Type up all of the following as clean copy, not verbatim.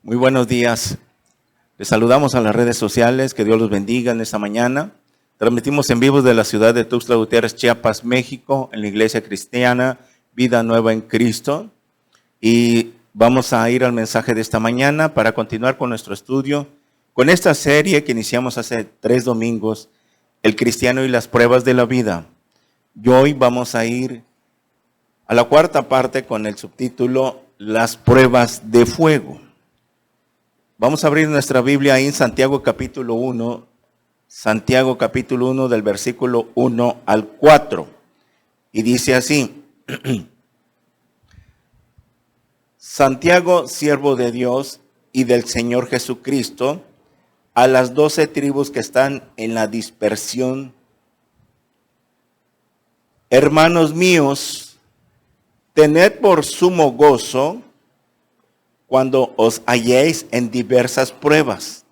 Muy buenos días. Les saludamos a las redes sociales. Que Dios los bendiga en esta mañana. Transmitimos en vivo de la ciudad de Tuxtla Gutiérrez, Chiapas, México, en la iglesia cristiana Vida Nueva en Cristo. Y vamos a ir al mensaje de esta mañana para continuar con nuestro estudio, con esta serie que iniciamos hace 3 domingos, El cristiano y las pruebas de la vida. Y hoy vamos a ir a la cuarta parte con el subtítulo Las pruebas de fuego. Vamos a abrir nuestra Biblia ahí en Santiago capítulo 1, Santiago capítulo 1 del versículo 1 al 4. Y dice así: Santiago, siervo de Dios y del Señor Jesucristo, a las 12 tribus que están en la dispersión. Hermanos míos, tened por sumo gozo cuando os halléis en diversas pruebas,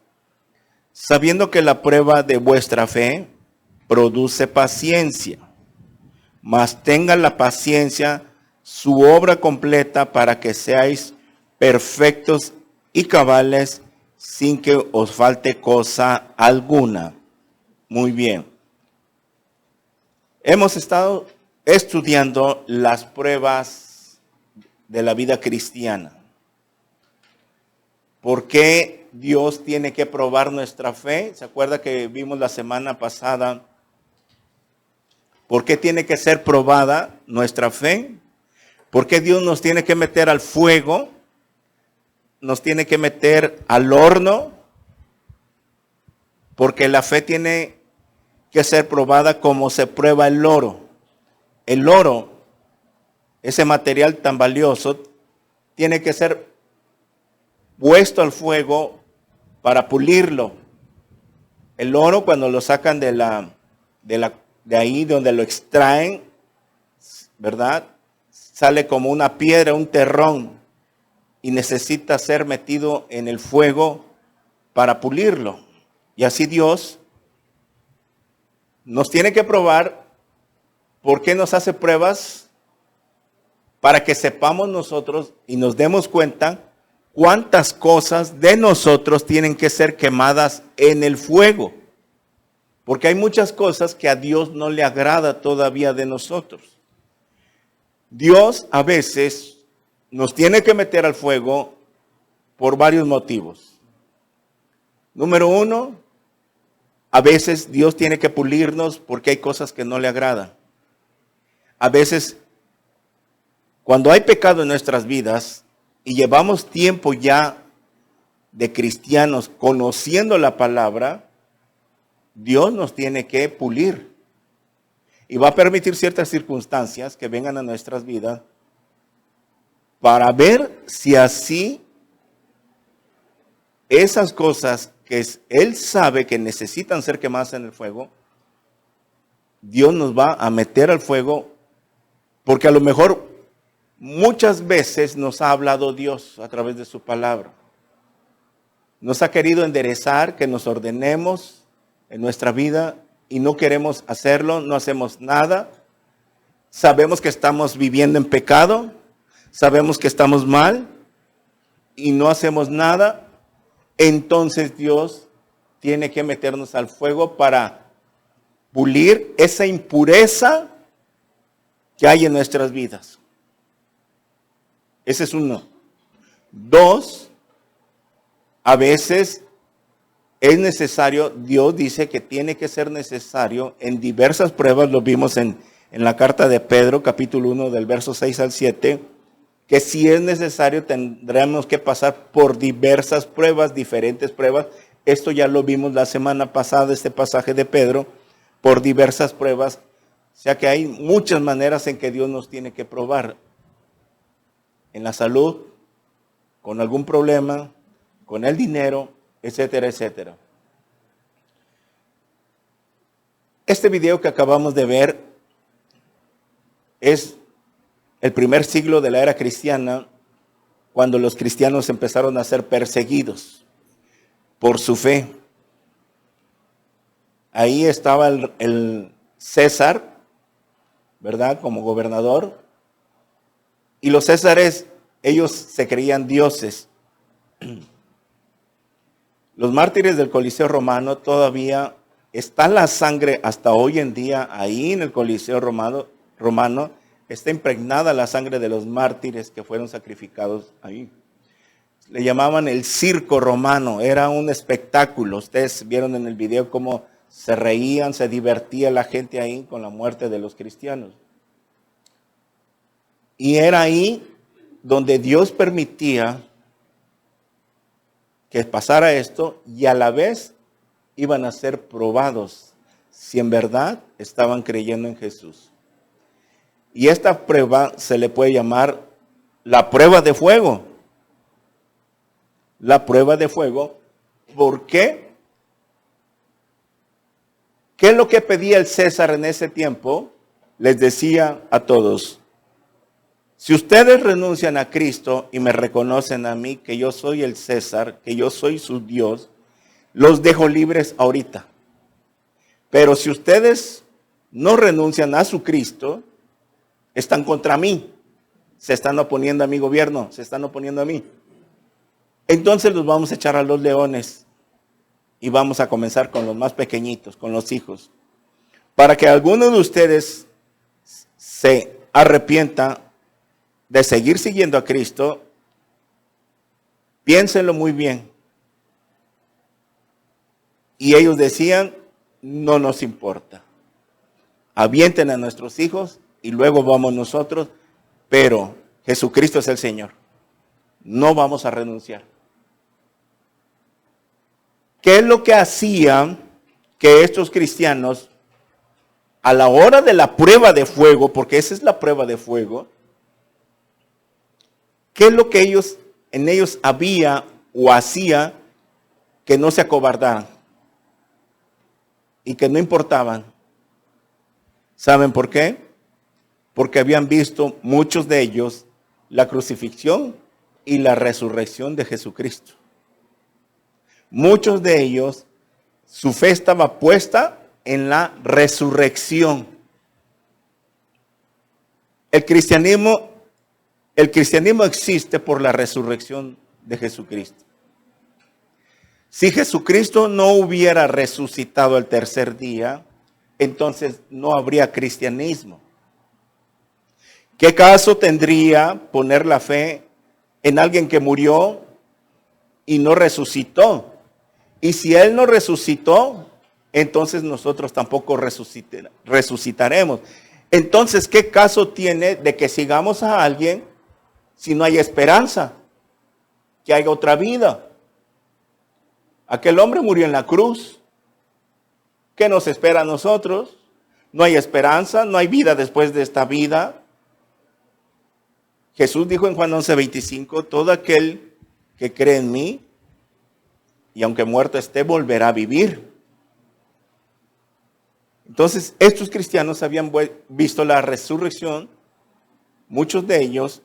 sabiendo que la prueba de vuestra fe produce paciencia. Mas tenga la paciencia su obra completa para que seáis perfectos y cabales sin que os falte cosa alguna. Muy bien. Hemos estado estudiando las pruebas de la vida cristiana. ¿Por qué Dios tiene que probar nuestra fe? ¿Se acuerda que vimos la semana pasada? ¿Por qué tiene que ser probada nuestra fe? ¿Por qué Dios nos tiene que meter al fuego? ¿Nos tiene que meter al horno? Porque la fe tiene que ser probada como se prueba el oro. El oro, ese material tan valioso, tiene que ser puesto al fuego para pulirlo. El oro, cuando lo sacan de ahí donde lo extraen, ¿verdad? Sale como una piedra, un terrón, y necesita ser metido en el fuego para pulirlo. Y así Dios nos tiene que probar. ¿Por qué nos hace pruebas? Para que sepamos nosotros y nos demos cuenta cuántas cosas de nosotros tienen que ser quemadas en el fuego. Porque hay muchas cosas que a Dios no le agrada todavía de nosotros. Dios a veces nos tiene que meter al fuego por varios motivos. Número 1, a veces Dios tiene que pulirnos porque hay cosas que no le agradan. A veces, cuando hay pecado en nuestras vidas y llevamos tiempo ya de cristianos conociendo la palabra, Dios nos tiene que pulir. Y va a permitir ciertas circunstancias que vengan a nuestras vidas para ver si así esas cosas que Él sabe que necesitan ser quemadas en el fuego, Dios nos va a meter al fuego, porque a lo mejor muchas veces nos ha hablado Dios a través de su palabra. Nos ha querido enderezar, que nos ordenemos en nuestra vida y no queremos hacerlo, no hacemos nada. Sabemos que estamos viviendo en pecado, sabemos que estamos mal y no hacemos nada. Entonces Dios tiene que meternos al fuego para pulir esa impureza que hay en nuestras vidas. Ese es 1. 2, a veces es necesario, Dios dice que tiene que ser necesario en diversas pruebas, lo vimos en la carta de Pedro, capítulo 1, del verso 6 al 7, que si es necesario tendremos que pasar por diversas pruebas, diferentes pruebas. Esto ya lo vimos la semana pasada, este pasaje de Pedro, por diversas pruebas. O sea que hay muchas maneras en que Dios nos tiene que probar. En la salud, con algún problema, con el dinero, etcétera, etcétera. Este video que acabamos de ver es el primer siglo de la era cristiana, cuando los cristianos empezaron a ser perseguidos por su fe. Ahí estaba el César, ¿verdad? Como gobernador. Y los césares, ellos se creían dioses. Los mártires del Coliseo Romano todavía está la sangre hasta hoy en día ahí en el Coliseo Romano está impregnada la sangre de los mártires que fueron sacrificados ahí. Le llamaban el circo romano, era un espectáculo. Ustedes vieron en el video cómo se reían, se divertía la gente ahí con la muerte de los cristianos. Y era ahí donde Dios permitía que pasara esto y a la vez iban a ser probados si en verdad estaban creyendo en Jesús. Y esta prueba se le puede llamar la prueba de fuego. La prueba de fuego. ¿Por qué? ¿Qué es lo que pedía el César en ese tiempo? Les decía a todos, si ustedes renuncian a Cristo y me reconocen a mí, que yo soy el César, que yo soy su Dios, los dejo libres ahorita. Pero si ustedes no renuncian a su Cristo, están contra mí, se están oponiendo a mi gobierno, se están oponiendo a mí. Entonces los vamos a echar a los leones y vamos a comenzar con los más pequeñitos, con los hijos. Para que alguno de ustedes se arrepienta de seguir siguiendo a Cristo, piénsenlo muy bien. Y ellos decían, no nos importa. Avienten a nuestros hijos y luego vamos nosotros, pero Jesucristo es el Señor. No vamos a renunciar. ¿Qué es lo que hacían que estos cristianos, a la hora de la prueba de fuego, porque esa es la prueba de fuego, qué es lo que en ellos había o hacía que no se acobardaran y que no importaban? ¿Saben por qué? Porque habían visto muchos de ellos la crucifixión y la resurrección de Jesucristo. Muchos de ellos, su fe estaba puesta en la resurrección. El cristianismo existe por la resurrección de Jesucristo. Si Jesucristo no hubiera resucitado el tercer día, entonces no habría cristianismo. ¿Qué caso tendría poner la fe en alguien que murió y no resucitó? Y si Él no resucitó, entonces nosotros tampoco resucitaremos. Entonces, ¿qué caso tiene de que sigamos a alguien si no hay esperanza? Que haya otra vida. Aquel hombre murió en la cruz. ¿Qué nos espera a nosotros? No hay esperanza, no hay vida después de esta vida. Jesús dijo en Juan 11:25, todo aquel que cree en mí, y aunque muerto esté, volverá a vivir. Entonces, estos cristianos habían visto la resurrección, muchos de ellos,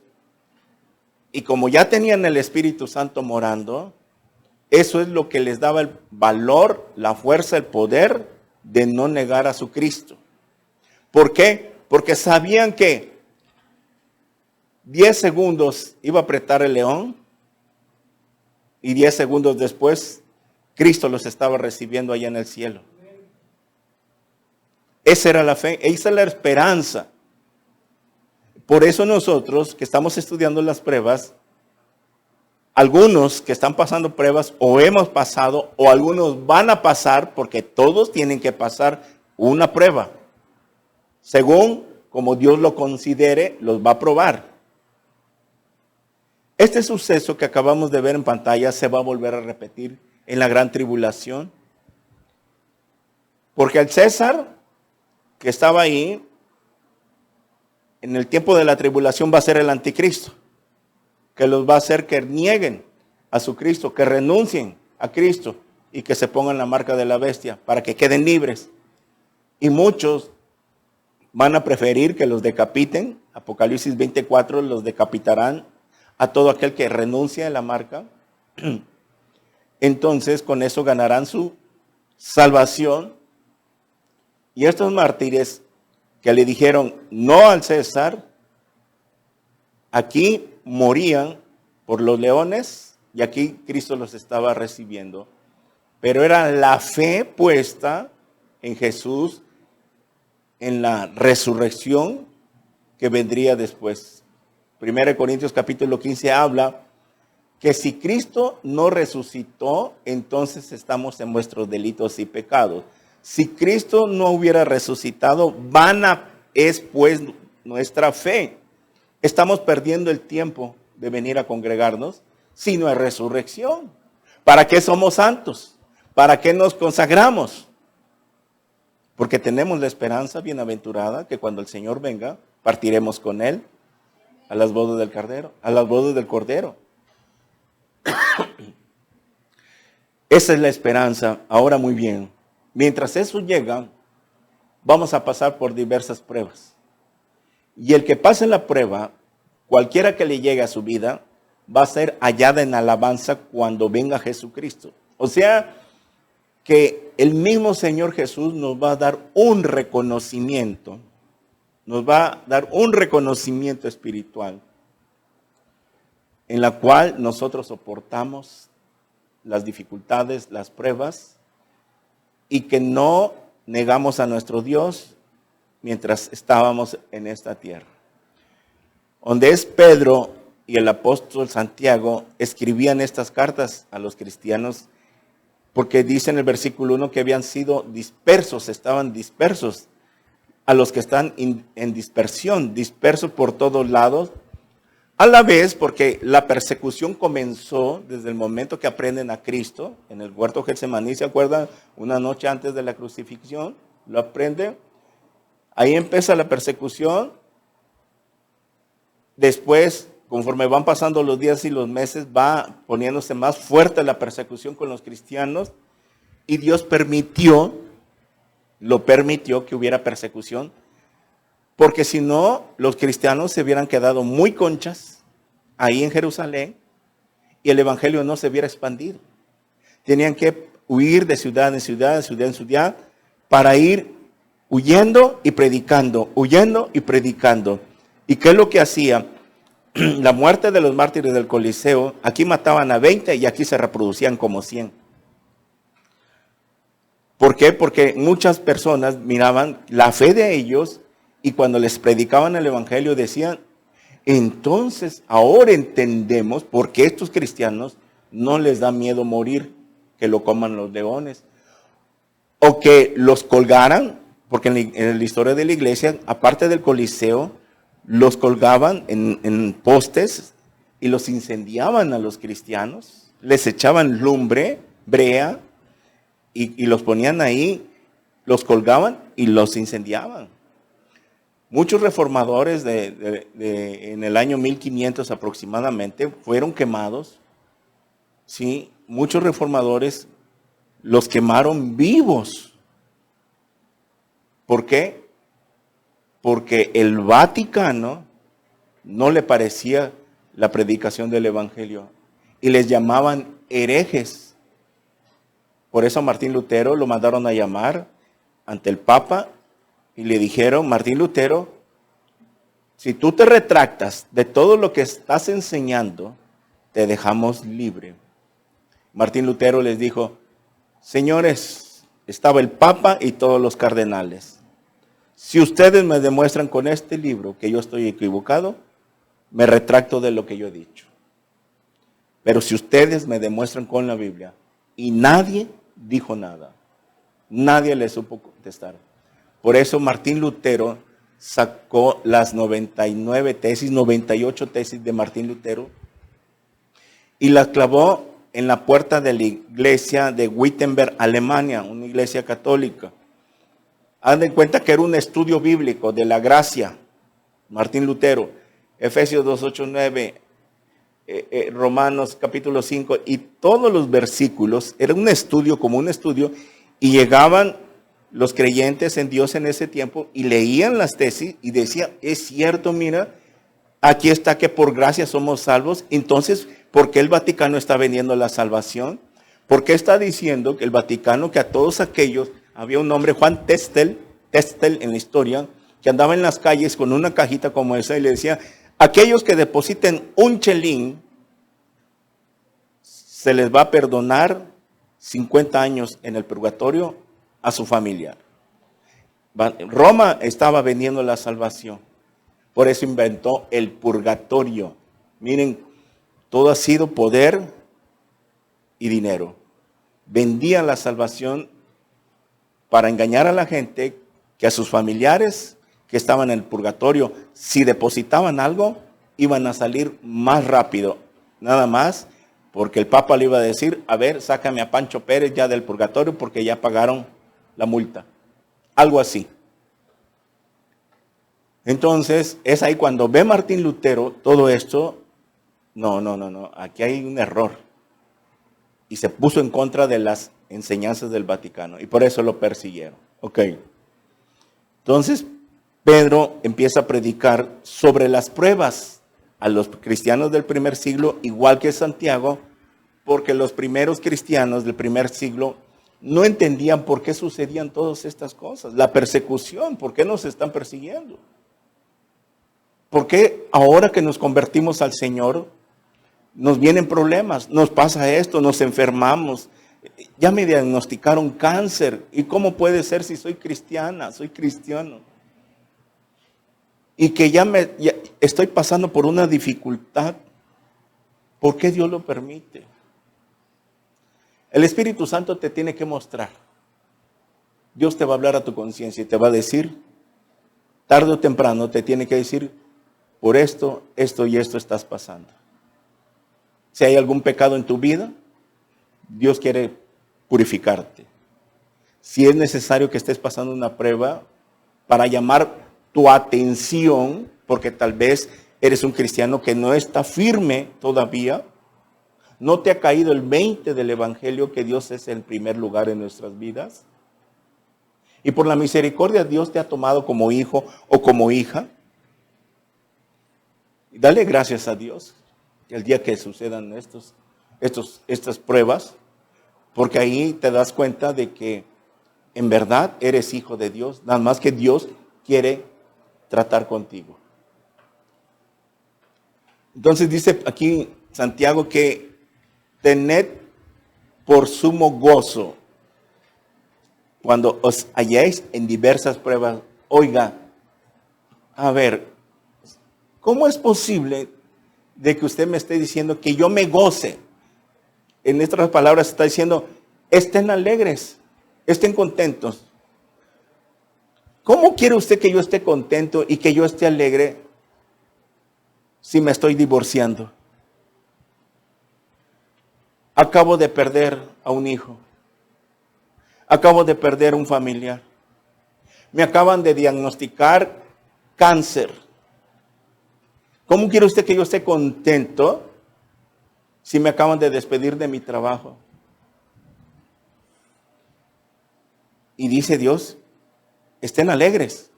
y como ya tenían el Espíritu Santo morando, eso es lo que les daba el valor, la fuerza, el poder de no negar a su Cristo. ¿Por qué? Porque sabían que 10 segundos iba a apretar el león y 10 segundos después Cristo los estaba recibiendo allá en el cielo. Esa era la fe, esa es la esperanza. Por eso nosotros que estamos estudiando las pruebas, algunos que están pasando pruebas o hemos pasado o algunos van a pasar, porque todos tienen que pasar una prueba. Según como Dios lo considere, los va a probar. Este suceso que acabamos de ver en pantalla se va a volver a repetir en la gran tribulación. Porque el César que estaba ahí, en el tiempo de la tribulación va a ser el anticristo, que los va a hacer que nieguen a su Cristo, que renuncien a Cristo y que se pongan la marca de la bestia para que queden libres. Y muchos van a preferir que los decapiten. Apocalipsis 24, los decapitarán a todo aquel que renuncie a la marca. Entonces con eso ganarán su salvación. Y estos mártires que le dijeron no al César, aquí morían por los leones y aquí Cristo los estaba recibiendo. pero era la fe puesta en Jesús, en la resurrección que vendría después. 1 Corintios capítulo 15 habla que si Cristo no resucitó, entonces estamos en nuestros delitos y pecados. Si Cristo no hubiera resucitado, vana es pues nuestra fe. Estamos perdiendo el tiempo de venir a congregarnos si no hay resurrección. ¿Para qué somos santos? ¿Para qué nos consagramos? Porque tenemos la esperanza bienaventurada que cuando el Señor venga, partiremos con Él a las bodas del Cordero, a las bodas del Cordero. Esa es la esperanza. Ahora muy bien, mientras eso llega, vamos a pasar por diversas pruebas. Y el que pase la prueba, cualquiera que le llegue a su vida, va a ser hallada en alabanza cuando venga Jesucristo. O sea, que el mismo Señor Jesús nos va a dar un reconocimiento, nos va a dar un reconocimiento espiritual, en la cual nosotros soportamos las dificultades, las pruebas, y que no negamos a nuestro Dios mientras estábamos en esta tierra. Donde es Pedro y el apóstol Santiago escribían estas cartas a los cristianos, porque dice en el versículo 1 que habían sido dispersos, estaban dispersos, a los que están en dispersión, dispersos por todos lados, a la vez porque la persecución comenzó desde el momento que aprenden a Cristo, en el huerto Getsemaní, ¿se acuerdan? Una noche antes de la crucifixión, lo aprenden, ahí empieza la persecución. Después, conforme van pasando los días y los meses, va poniéndose más fuerte la persecución con los cristianos, y Dios lo permitió que hubiera persecución, porque si no, los cristianos se hubieran quedado muy conchas ahí en Jerusalén y el evangelio no se hubiera expandido. Tenían que huir de ciudad en ciudad, de ciudad en ciudad, para ir huyendo y predicando, huyendo y predicando. ¿Y qué es lo que hacía? La muerte de los mártires del Coliseo, aquí mataban a 20 y aquí se reproducían como 100. ¿Por qué? Porque muchas personas miraban la fe de ellos y cuando les predicaban el evangelio decían, entonces ahora entendemos por qué estos cristianos no les da miedo morir, que lo coman los leones, o que los colgaran, porque en la historia de la iglesia, aparte del Coliseo, los colgaban en postes y los incendiaban a los cristianos, les echaban lumbre, brea, y los ponían ahí, los colgaban y los incendiaban. Muchos reformadores en el año 1500 aproximadamente fueron quemados. Sí, muchos reformadores los quemaron vivos. ¿Por qué? Porque el Vaticano no le parecía la predicación del evangelio y les llamaban herejes. Por eso a Martín Lutero lo mandaron a llamar ante el Papa y le dijeron, Martín Lutero, si tú te retractas de todo lo que estás enseñando, te dejamos libre. Martín Lutero les dijo, señores, estaba el Papa y todos los cardenales. Si ustedes me demuestran con este libro que yo estoy equivocado, me retracto de lo que yo he dicho. Pero si ustedes me demuestran con la Biblia, y nadie dijo nada, nadie le supo contestar. Por eso Martín Lutero sacó las 99 tesis, 98 tesis de Martín Lutero, y las clavó en la puerta de la iglesia de Wittenberg, Alemania, una iglesia católica. Hagan en cuenta que era un estudio bíblico de la gracia, Martín Lutero, Efesios 2, 8, 9, Romanos capítulo 5, y todos los versículos, era un estudio, como un estudio, y llegaban los creyentes en Dios en ese tiempo y leían las tesis y decían, es cierto, mira, aquí está que por gracia somos salvos. Entonces, ¿por qué el Vaticano está vendiendo la salvación? ¿Por qué está diciendo que el Vaticano, que a todos aquellos, había un hombre, Juan Testel en la historia, que andaba en las calles con una cajita como esa y le decía, aquellos que depositen un chelín, se les va a perdonar 50 años en el purgatorio a su familia. Roma estaba vendiendo la salvación. Por eso inventó el purgatorio. Miren, todo ha sido poder y dinero. Vendían la salvación para engañar a la gente, que a sus familiares que estaban en el purgatorio, si depositaban algo, iban a salir más rápido. Nada más porque el Papa le iba a decir, a ver, sácame a Pancho Pérez ya del purgatorio porque ya pagaron la multa. Algo así. Entonces, es ahí cuando ve Martín Lutero todo esto, no, aquí hay un error. Y se puso en contra de las enseñanzas del Vaticano y por eso lo persiguieron. Ok. Entonces, Pedro empieza a predicar sobre las pruebas a los cristianos del primer siglo, igual que Santiago, porque los primeros cristianos del primer siglo no entendían por qué sucedían todas estas cosas. La persecución, ¿por qué nos están persiguiendo? ¿Por qué ahora que nos convertimos al Señor nos vienen problemas? Nos pasa esto, nos enfermamos. Ya me diagnosticaron cáncer. ¿Y cómo puede ser si soy cristiana, soy cristiano? Y que ya estoy pasando por una dificultad. ¿Por qué Dios lo permite? El Espíritu Santo te tiene que mostrar. Dios te va a hablar a tu conciencia y te va a decir, tarde o temprano te tiene que decir, por esto, esto y esto estás pasando. Si hay algún pecado en tu vida, Dios quiere purificarte. Si es necesario que estés pasando una prueba para llamar tu atención, porque tal vez eres un cristiano que no está firme todavía, no te ha caído el 20 del Evangelio, que Dios es el primer lugar en nuestras vidas. Y por la misericordia Dios te ha tomado como hijo o como hija. Dale gracias a Dios el día que sucedan estas pruebas, porque ahí te das cuenta de que en verdad eres hijo de Dios, nada más que Dios quiere tratar contigo. Entonces dice aquí Santiago que tened por sumo gozo cuando os halléis en diversas pruebas. Oiga, a ver, ¿cómo es posible de que usted me esté diciendo que yo me goce? En estas palabras está diciendo, estén alegres, estén contentos. ¿Cómo quiere usted que yo esté contento y que yo esté alegre si me estoy divorciando? Acabo de perder a un hijo. Acabo de perder a un familiar. Me acaban de diagnosticar cáncer. ¿Cómo quiere usted que yo esté contento si me acaban de despedir de mi trabajo? Y dice Dios, estén alegres.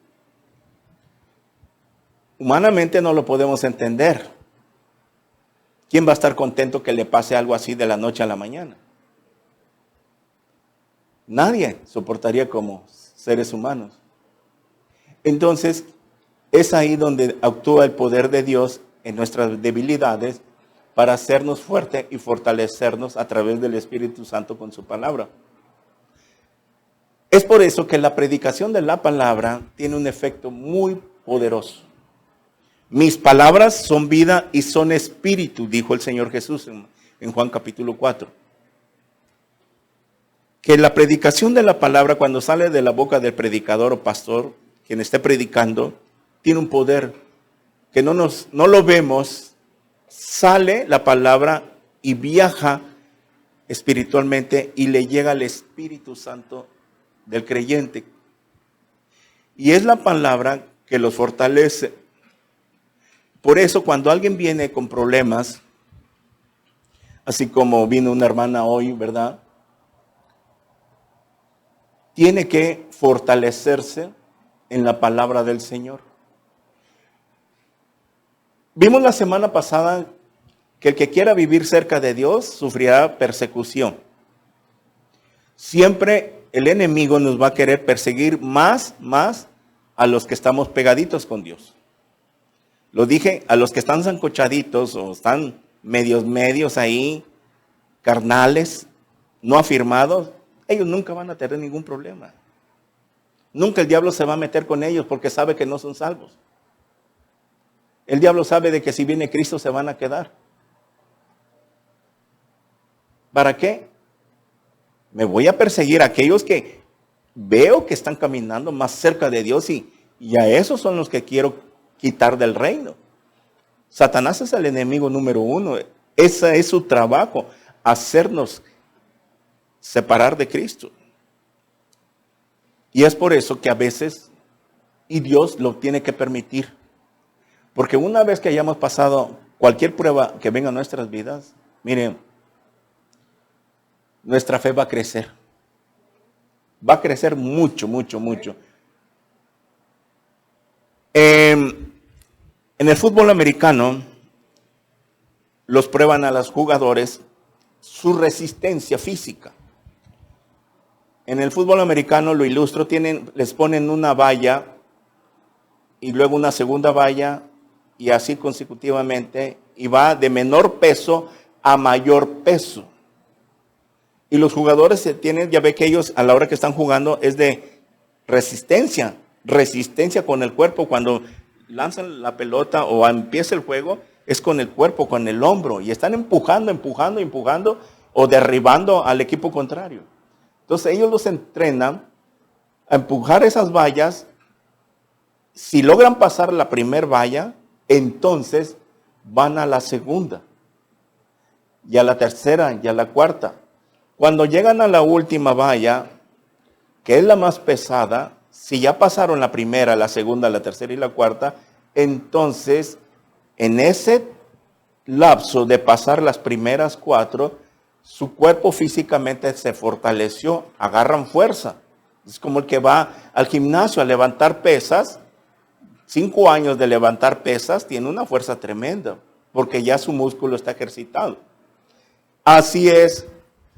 Humanamente no lo podemos entender. ¿Quién va a estar contento que le pase algo así de la noche a la mañana? Nadie soportaría como seres humanos. Entonces, es ahí donde actúa el poder de Dios en nuestras debilidades para hacernos fuertes y fortalecernos a través del Espíritu Santo con su palabra. Es por eso que la predicación de la palabra tiene un efecto muy poderoso. Mis palabras son vida y son espíritu, dijo el Señor Jesús en Juan capítulo 4. Que la predicación de la palabra, cuando sale de la boca del predicador o pastor, quien esté predicando, tiene un poder que no lo vemos. Sale la palabra y viaja espiritualmente y le llega al Espíritu Santo del creyente. Y es la palabra que los fortalece. Por eso cuando alguien viene con problemas, así como vino una hermana hoy, ¿verdad? Tiene que fortalecerse en la palabra del Señor. Vimos la semana pasada que el que quiera vivir cerca de Dios sufrirá persecución. Siempre el enemigo nos va a querer perseguir más a los que estamos pegaditos con Dios. Lo dije, a los que están zancochaditos o están medios ahí, carnales, no afirmados, ellos nunca van a tener ningún problema. Nunca el diablo se va a meter con ellos porque sabe que no son salvos. El diablo sabe de que si viene Cristo se van a quedar. ¿Para qué? Me voy a perseguir a aquellos que veo que están caminando más cerca de Dios y a esos son los que quiero quitar del reino. Satanás es el enemigo número uno. Ese es su trabajo, hacernos separar de Cristo. Y es por eso que a veces, y Dios lo tiene que permitir, porque una vez que hayamos pasado cualquier prueba que venga a nuestras vidas, miren, nuestra fe va a crecer. Va a crecer mucho, mucho, mucho. En el fútbol americano, los prueban a los jugadores su resistencia física. En el fútbol americano, lo ilustro, les ponen una valla y luego una segunda valla y así consecutivamente, y va de menor peso a mayor peso. Y los jugadores ya ve que ellos a la hora que están jugando es de resistencia con el cuerpo. Cuando lanzan la pelota o empieza el juego, es con el cuerpo, con el hombro, y están empujando o derribando al equipo contrario. Entonces ellos los entrenan a empujar esas vallas. Si logran pasar la primera valla, entonces van a la segunda, y a la tercera, y a la cuarta. Cuando llegan a la última valla, que es la más pesada, si ya pasaron la primera, la segunda, la tercera y la cuarta, entonces en ese lapso de pasar las primeras 4, su cuerpo físicamente se fortaleció, agarran fuerza. Es como el que va al gimnasio a levantar pesas. 5 años de levantar pesas, tiene una fuerza tremenda, porque ya su músculo está ejercitado. Así es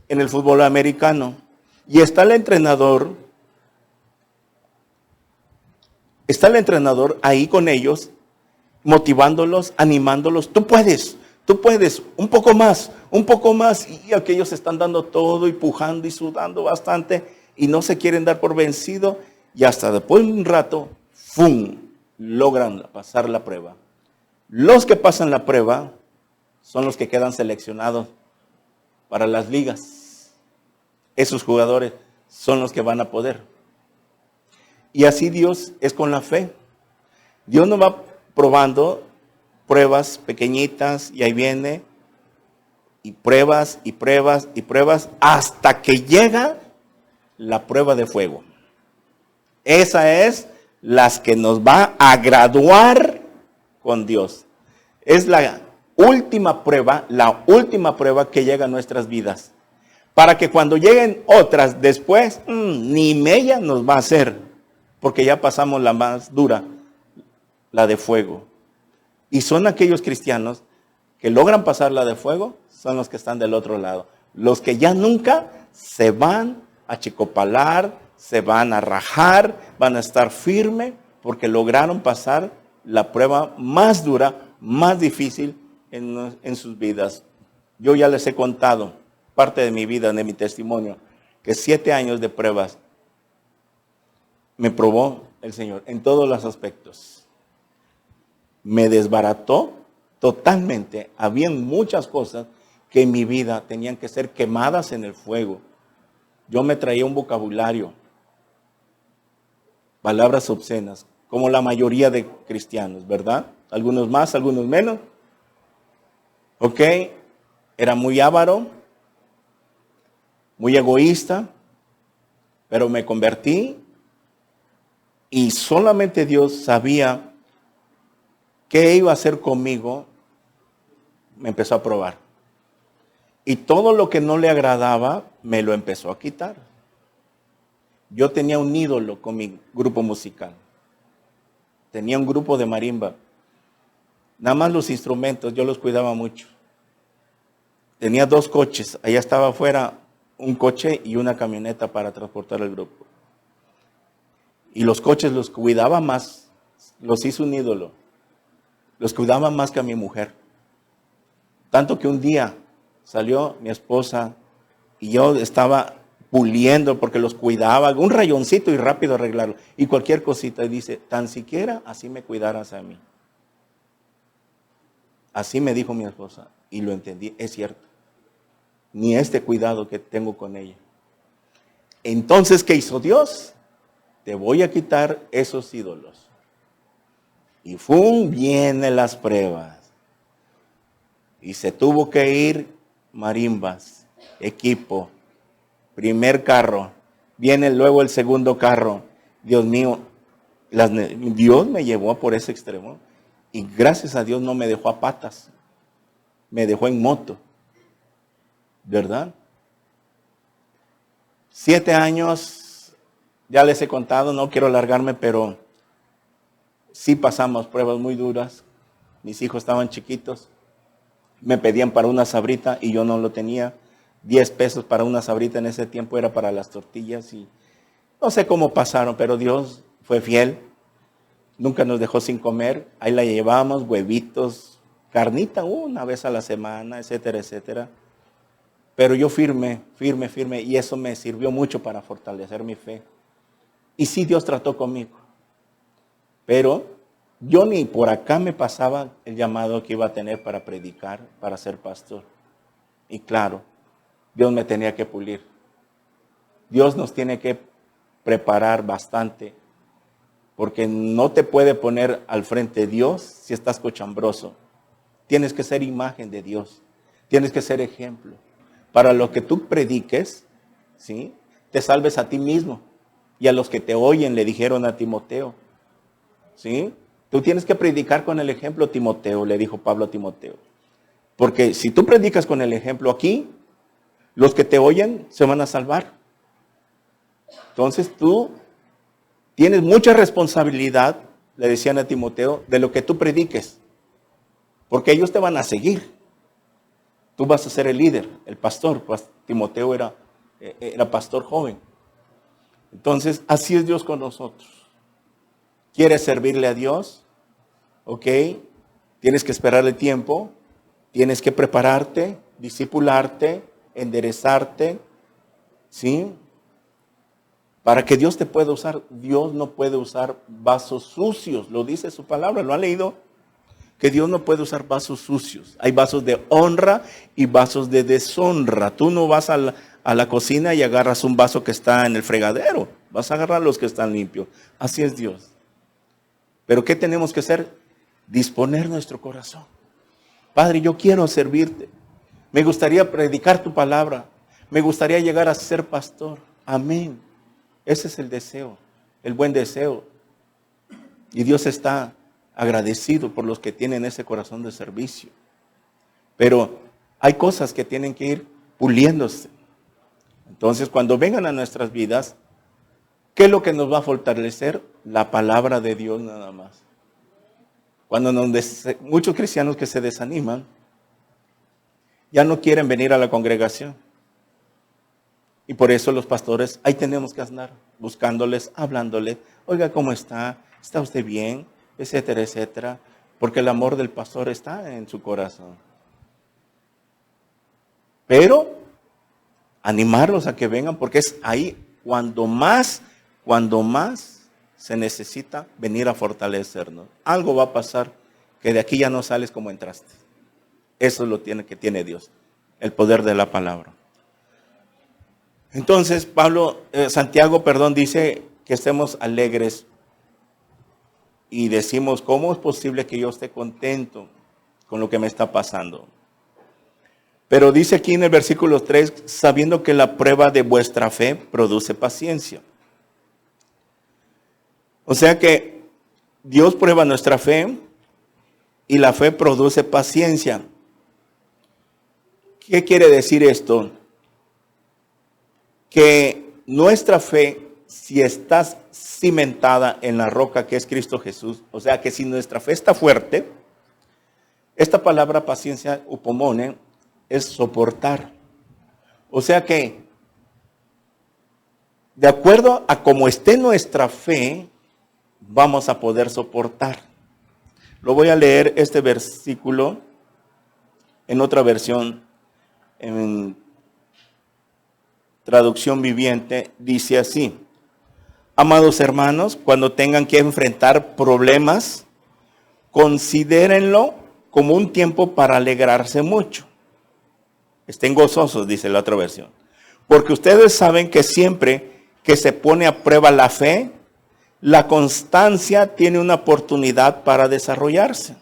en el fútbol americano. Y está el entrenador ahí con ellos, motivándolos, animándolos. Tú puedes, un poco más. Y aquellos están dando todo, y pujando y sudando bastante, y no se quieren dar por vencido, y hasta después de un rato, ¡fum!, logran pasar la prueba. Los que pasan la prueba son los que quedan seleccionados para las ligas. Esos jugadores son los que van a poder. Y así Dios es con la fe. Dios nos va probando pruebas pequeñitas, y ahí viene, y pruebas, hasta que llega la prueba de fuego. Esa es las que nos va a graduar con Dios. Es la última prueba que llega a nuestras vidas. Para que cuando lleguen otras después, ni mella nos va a hacer, porque ya pasamos la más dura, la de fuego. Y son aquellos cristianos que logran pasar la de fuego, son los que están del otro lado. Los que ya nunca se van a chicopalar, se van a rajar, van a estar firmes, porque lograron pasar la prueba más dura, más difícil en sus vidas. Yo ya les he contado parte de mi vida, de mi testimonio, que 7 años de pruebas me probó el Señor en todos los aspectos. Me desbarató totalmente. Habían muchas cosas que en mi vida tenían que ser quemadas en el fuego. Yo me traía un vocabulario, palabras obscenas, como la mayoría de cristianos, ¿verdad? Algunos más, algunos menos. ¿Ok? Era muy avaro, muy egoísta, pero me convertí y solamente Dios sabía qué iba a hacer conmigo. Me empezó a probar. Y todo lo que no le agradaba, me lo empezó a quitar. Yo tenía un ídolo con mi grupo musical. Tenía un grupo de marimba. Nada más los instrumentos, yo los cuidaba mucho. Tenía 2 coches. Allá estaba afuera un coche y una camioneta para transportar el grupo. Y los coches los cuidaba más. Los hizo un ídolo. Los cuidaba más que a mi mujer. Tanto que un día salió mi esposa Y yo estaba puliendo porque los cuidaba, un rayoncito y rápido arreglarlo. Y cualquier cosita, y dice, tan siquiera así me cuidaras a mí. Así me dijo mi esposa y lo entendí, es cierto. Ni este cuidado que tengo con ella. Entonces, ¿qué hizo Dios? Te voy a quitar esos ídolos. Y vienen las pruebas. Y se tuvo que ir marimbas, equipo, primer carro. Viene luego el segundo carro. Dios mío, Dios me llevó por ese extremo. Y gracias a Dios no me dejó a patas. Me dejó en moto. ¿Verdad? 7 años, ya les he contado, no quiero alargarme, pero sí pasamos pruebas muy duras. Mis hijos estaban chiquitos. Me pedían para una sabrita y yo no lo tenía. 10 pesos para una sabrita en ese tiempo era para las tortillas y no sé cómo pasaron, pero Dios fue fiel. Nunca nos dejó sin comer. Ahí la llevábamos, huevitos, carnita una vez a la semana, etcétera, etcétera. Pero yo firme, y eso me sirvió mucho para fortalecer mi fe. Y sí, Dios trató conmigo. Pero yo ni por acá me pasaba el llamado que iba a tener para predicar, para ser pastor. Y claro, Dios me tenía que pulir. Dios nos tiene que preparar bastante, porque no te puede poner al frente Dios si estás cochambroso. Tienes que ser imagen de Dios. Tienes que ser ejemplo. Para lo que tú prediques, ¿sí?, te salves a ti mismo. Y a los que te oyen le dijeron a Timoteo, ¿sí? Tú tienes que predicar con el ejemplo, Timoteo, le dijo Pablo a Timoteo. Porque si tú predicas con el ejemplo aquí, los que te oyen se van a salvar. Entonces tú tienes mucha responsabilidad, le decían a Timoteo, de lo que tú prediques. Porque ellos te van a seguir. Tú vas a ser el líder, el pastor. Pues Timoteo era pastor joven. Entonces, así es Dios con nosotros. ¿Quieres servirle a Dios? ¿Ok? Tienes que esperar el tiempo. Tienes que prepararte, discipularte, enderezarte. ¿Sí? Para que Dios te pueda usar. Dios no puede usar vasos sucios. Lo dice su palabra. ¿Lo han leído? Que Dios no puede usar vasos sucios. Hay vasos de honra y vasos de deshonra. Tú no vas a la cocina y agarras un vaso que está en el fregadero. Vas a agarrar los que están limpios. Así es Dios. Pero ¿qué tenemos que hacer? Disponer nuestro corazón. Padre, yo quiero servirte. Me gustaría predicar tu palabra. Me gustaría llegar a ser pastor. Amén. Ese es el deseo, el buen deseo. Y Dios está agradecido por los que tienen ese corazón de servicio. Pero hay cosas que tienen que ir puliéndose. Entonces, cuando vengan a nuestras vidas, ¿qué es lo que nos va a fortalecer? La palabra de Dios nada más. Cuando muchos cristianos que se desaniman, ya no quieren venir a la congregación. Y por eso los pastores, ahí tenemos que andar, buscándoles, hablándoles. Oiga, ¿cómo está? ¿Está usted bien? Etcétera, etcétera. Porque el amor del pastor está en su corazón. Pero animarlos a que vengan, porque es ahí cuando más se necesita venir a fortalecernos. Algo va a pasar que de aquí ya no sales como entraste. Eso es lo que tiene Dios, el poder de la palabra. Entonces Santiago, dice que estemos alegres y decimos, ¿cómo es posible que yo esté contento con lo que me está pasando? Pero dice aquí en el versículo 3, sabiendo que la prueba de vuestra fe produce paciencia. O sea que Dios prueba nuestra fe y la fe produce paciencia. ¿Qué quiere decir esto? Que nuestra fe, si está cimentada en la roca que es Cristo Jesús, o sea que si nuestra fe está fuerte, esta palabra paciencia, upomone, es soportar. O sea que, de acuerdo a cómo esté nuestra fe, vamos a poder soportar. Lo voy a leer este versículo en otra versión, en traducción viviente, dice así: amados hermanos, cuando tengan que enfrentar problemas, considérenlo como un tiempo para alegrarse mucho. Estén gozosos, dice la otra versión. Porque ustedes saben que siempre que se pone a prueba la fe, la constancia tiene una oportunidad para desarrollarse.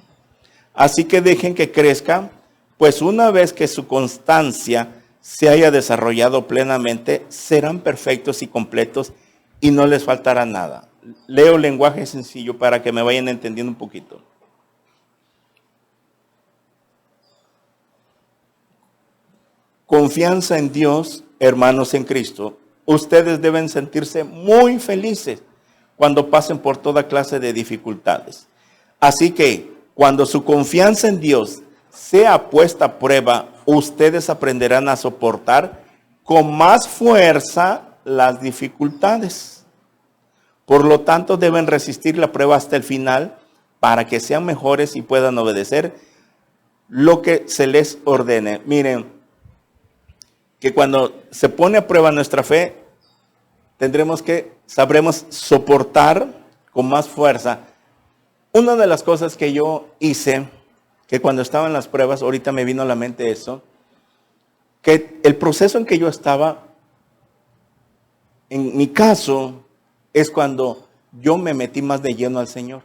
Así que dejen que crezca, pues una vez que su constancia se haya desarrollado plenamente, serán perfectos y completos y no les faltará nada. Leo lenguaje sencillo para que me vayan entendiendo un poquito. Confianza en Dios, hermanos en Cristo. Ustedes deben sentirse muy felices cuando pasen por toda clase de dificultades. Así que cuando su confianza en Dios sea puesta a prueba, ustedes aprenderán a soportar con más fuerza las dificultades. Por lo tanto, deben resistir la prueba hasta el final para que sean mejores y puedan obedecer lo que se les ordene. Miren, que cuando se pone a prueba nuestra fe, sabremos soportar con más fuerza. Una de las cosas que yo hice, que cuando estaba en las pruebas, ahorita me vino a la mente eso, que el proceso en que yo estaba, en mi caso, es cuando yo me metí más de lleno al Señor.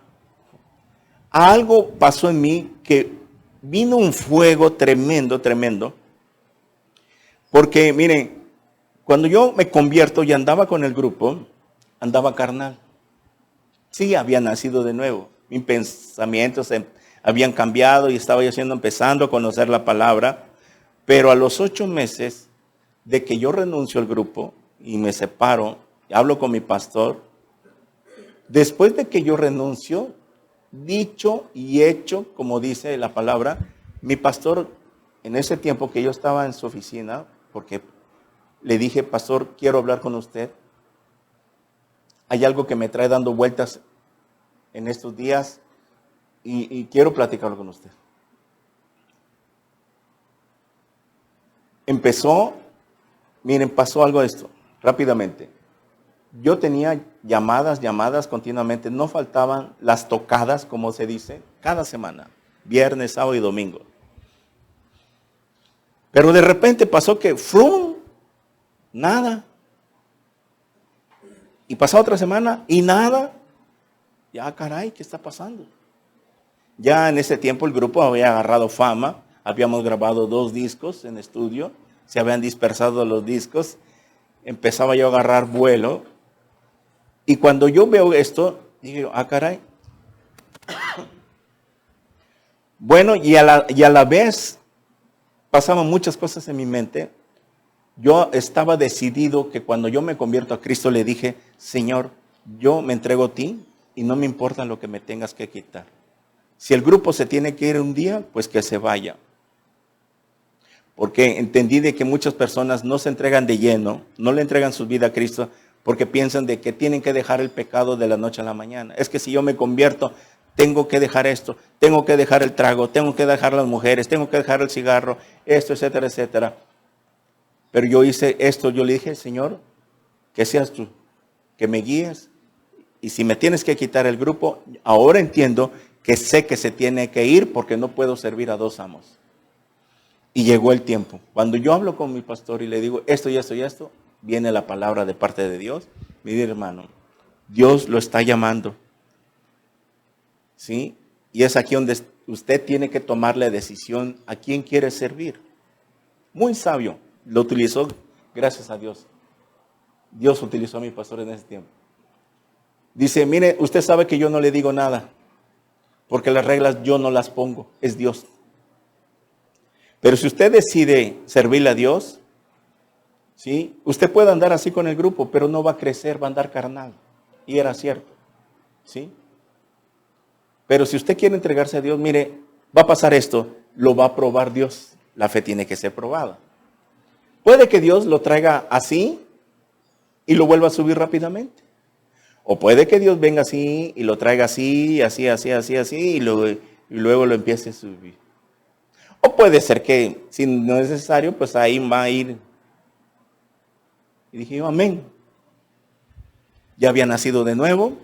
Algo pasó en mí que vino un fuego tremendo, tremendo, porque miren, cuando yo me convierto y andaba con el grupo, andaba carnal. Sí, había nacido de nuevo. Mis pensamientos habían cambiado y estaba yo empezando a conocer la palabra. Pero a los 8 meses de que yo renuncio al grupo y me separo, hablo con mi pastor, después de que yo renuncio, dicho y hecho, como dice la palabra, mi pastor, en ese tiempo que yo estaba en su oficina, porque le dije, pastor, quiero hablar con usted. Hay algo que me trae dando vueltas en estos días y quiero platicarlo con usted. Pasó algo de esto, rápidamente. Yo tenía llamadas continuamente, no faltaban las tocadas, como se dice, cada semana, viernes, sábado y domingo. Pero de repente pasó que, ¡frum!, nada. Y pasó otra semana y nada. Ya, caray, ¿qué está pasando? Ya en ese tiempo el grupo había agarrado fama. Habíamos grabado 2 discos en estudio. Se habían dispersado los discos. Empezaba yo a agarrar vuelo. Y cuando yo veo esto, digo, caray. Bueno, y a la vez pasaban muchas cosas en mi mente. Yo estaba decidido que cuando yo me convierto a Cristo le dije, Señor, yo me entrego a ti y no me importa lo que me tengas que quitar. Si el grupo se tiene que ir un día, pues que se vaya. Porque entendí de que muchas personas no se entregan de lleno, no le entregan su vida a Cristo porque piensan de que tienen que dejar el pecado de la noche a la mañana. Es que si yo me convierto, tengo que dejar esto, tengo que dejar el trago, tengo que dejar las mujeres, tengo que dejar el cigarro, esto, etcétera, etcétera. Pero yo hice esto, yo le dije, Señor, que seas tú, que me guíes. Y si me tienes que quitar el grupo, ahora entiendo que sé que se tiene que ir porque no puedo servir a 2 amos. Y llegó el tiempo. Cuando yo hablo con mi pastor y le digo esto y esto y esto, viene la palabra de parte de Dios. Mire, hermano, Dios lo está llamando. ¿Sí? Y es aquí donde usted tiene que tomar la decisión a quién quiere servir. Muy sabio. Lo utilizó, gracias a Dios. Dios utilizó a mi pastor en ese tiempo. Dice, mire, usted sabe que yo no le digo nada, porque las reglas yo no las pongo, es Dios. Pero si usted decide servirle a Dios, ¿sí? Usted puede andar así con el grupo, pero no va a crecer, va a andar carnal. Y era cierto, ¿sí? Pero si usted quiere entregarse a Dios, mire, va a pasar esto, lo va a probar Dios. La fe tiene que ser probada. Puede que Dios lo traiga así y lo vuelva a subir rápidamente. O puede que Dios venga así y lo traiga así, así, y luego lo empiece a subir. O puede ser que, si no es necesario, pues ahí va a ir Y dije yo, amén. Ya había nacido de nuevo.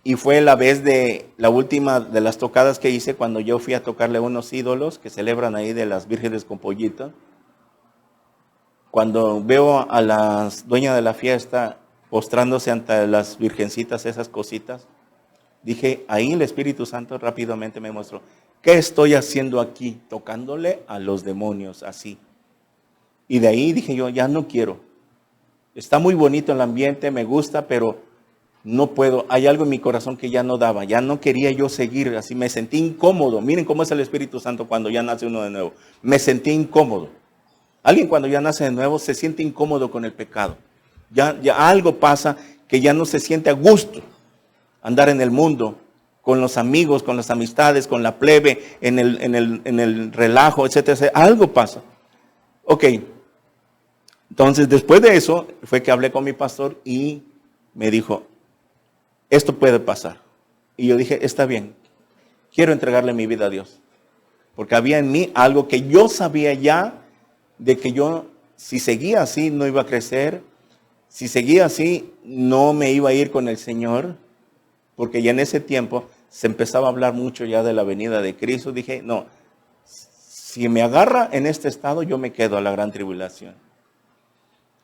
Y fue la vez de la última de las tocadas que hice cuando yo fui a tocarle a unos ídolos que celebran ahí de las vírgenes con pollito. Cuando veo a las dueñas de la fiesta postrándose ante las virgencitas, esas cositas, dije, ahí el Espíritu Santo rápidamente me mostró, ¿qué estoy haciendo aquí? Tocándole a los demonios, así. Y de ahí dije yo, ya no quiero. Está muy bonito el ambiente, me gusta, pero no puedo. Hay algo en mi corazón que ya no daba, ya no quería yo seguir, así me sentí incómodo. Miren cómo es el Espíritu Santo cuando ya nace uno de nuevo. Me sentí incómodo. Alguien cuando ya nace de nuevo se siente incómodo con el pecado. Ya algo pasa que ya no se siente a gusto andar en el mundo, con los amigos, con las amistades, con la plebe, en el relajo, etcétera. Algo pasa. Ok. Entonces, después de eso, fue que hablé con mi pastor y me dijo, esto puede pasar. Y yo dije, está bien, quiero entregarle mi vida a Dios. Porque había en mí algo que yo sabía ya, de que yo, si seguía así, no iba a crecer. Si seguía así, no me iba a ir con el Señor. Porque ya en ese tiempo se empezaba a hablar mucho ya de la venida de Cristo. Dije, no, si me agarra en este estado, yo me quedo a la gran tribulación.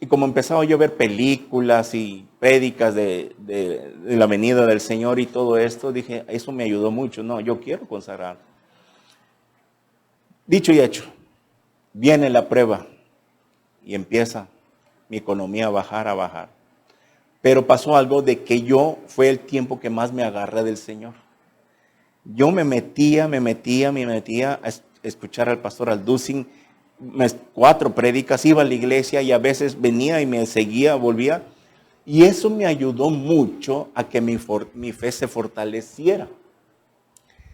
Y como empezaba yo a ver películas y prédicas de la venida del Señor y todo esto, dije, eso me ayudó mucho. No, yo quiero consagrar. Dicho y hecho, viene la prueba y empieza mi economía a bajar. Pero pasó algo de que fue el tiempo que más me agarré del Señor. Yo me metía a escuchar al pastor Alducin, 4 prédicas, iba a la iglesia y a veces venía y me seguía, volvía. Y eso me ayudó mucho a que mi fe se fortaleciera.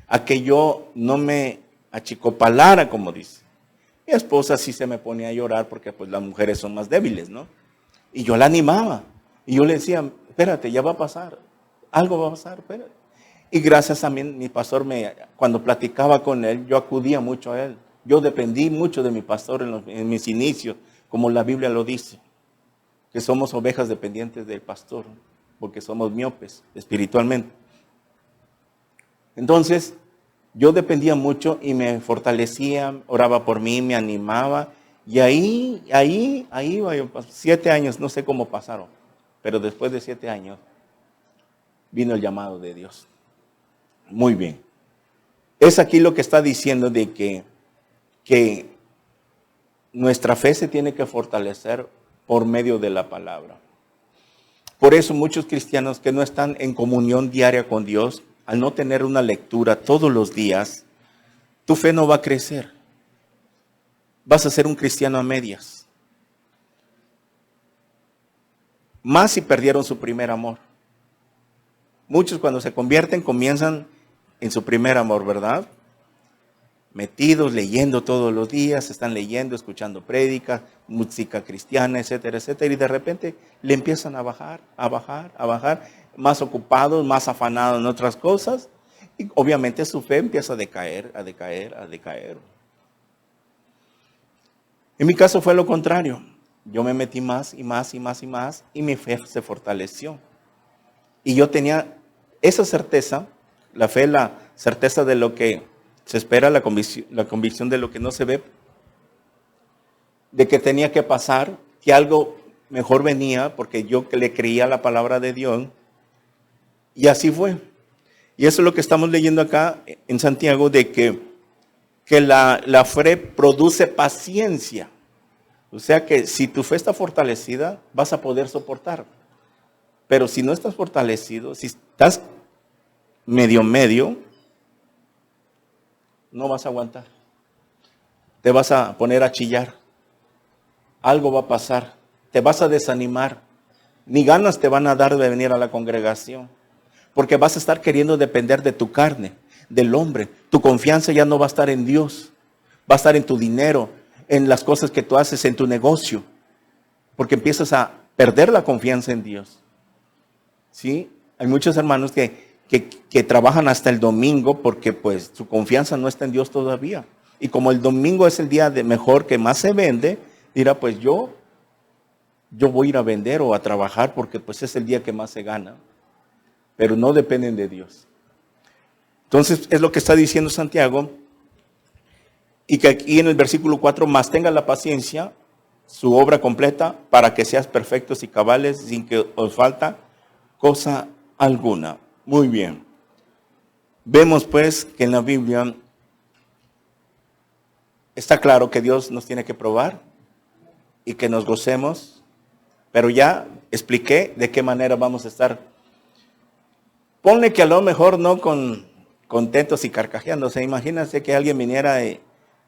A que yo no me achicopalara, como dice. Mi esposa sí se me ponía a llorar porque pues las mujeres son más débiles, ¿no? Y yo la animaba. Y yo le decía, espérate, ya va a pasar. Algo va a pasar, espérate. Y gracias también mi pastor, cuando platicaba con él, yo acudía mucho a él. Yo dependí mucho de mi pastor en mis inicios, como la Biblia lo dice, que somos ovejas dependientes del pastor, porque somos miopes espiritualmente. Entonces, yo dependía mucho y me fortalecía, oraba por mí, me animaba. Y ahí iba yo, 7 años, no sé cómo pasaron, pero después de 7 años vino el llamado de Dios. Muy bien. Es aquí lo que está diciendo de que nuestra fe se tiene que fortalecer por medio de la palabra. Por eso muchos cristianos que no están en comunión diaria con Dios, al no tener una lectura todos los días, tu fe no va a crecer. Vas a ser un cristiano a medias. Más si perdieron su primer amor. Muchos cuando se convierten comienzan en su primer amor, ¿verdad? Metidos, leyendo todos los días, están leyendo, escuchando prédicas, música cristiana, etcétera, etcétera, y de repente le empiezan a bajar, más ocupados, más afanados en otras cosas, y obviamente su fe empieza a decaer. En mi caso fue lo contrario. Yo me metí más y mi fe se fortaleció. Y yo tenía esa certeza, la fe, la certeza de lo que se espera, la convicción de lo que no se ve, de que tenía que pasar, que algo mejor venía, porque yo le creía la palabra de Dios, y así fue. Y eso es lo que estamos leyendo acá en Santiago, de que la fe produce paciencia. O sea que si tu fe está fortalecida, vas a poder soportar. Pero si no estás fortalecido, si estás medio, no vas a aguantar. Te vas a poner a chillar. Algo va a pasar. Te vas a desanimar. Ni ganas te van a dar de venir a la congregación. Porque vas a estar queriendo depender de tu carne, del hombre. Tu confianza ya no va a estar en Dios. Va a estar en tu dinero, en las cosas que tú haces, en tu negocio. Porque empiezas a perder la confianza en Dios. ¿Sí? Hay muchos hermanos que trabajan hasta el domingo porque pues su confianza no está en Dios todavía. Y como el domingo es el día de mejor que más se vende, dirá pues yo yo voy a ir a vender o a trabajar porque pues es el día que más se gana. Pero no dependen de Dios. Entonces es lo que está diciendo Santiago. Y que aquí en el versículo 4, más tenga la paciencia, su obra completa, para que seas perfectos y cabales, sin que os falta cosa alguna. Muy bien. Vemos pues que en la Biblia está claro que Dios nos tiene que probar y que nos gocemos, pero ya expliqué de qué manera vamos a estar. Ponle que a lo mejor no contentos y carcajeándose. Imagínense que alguien viniera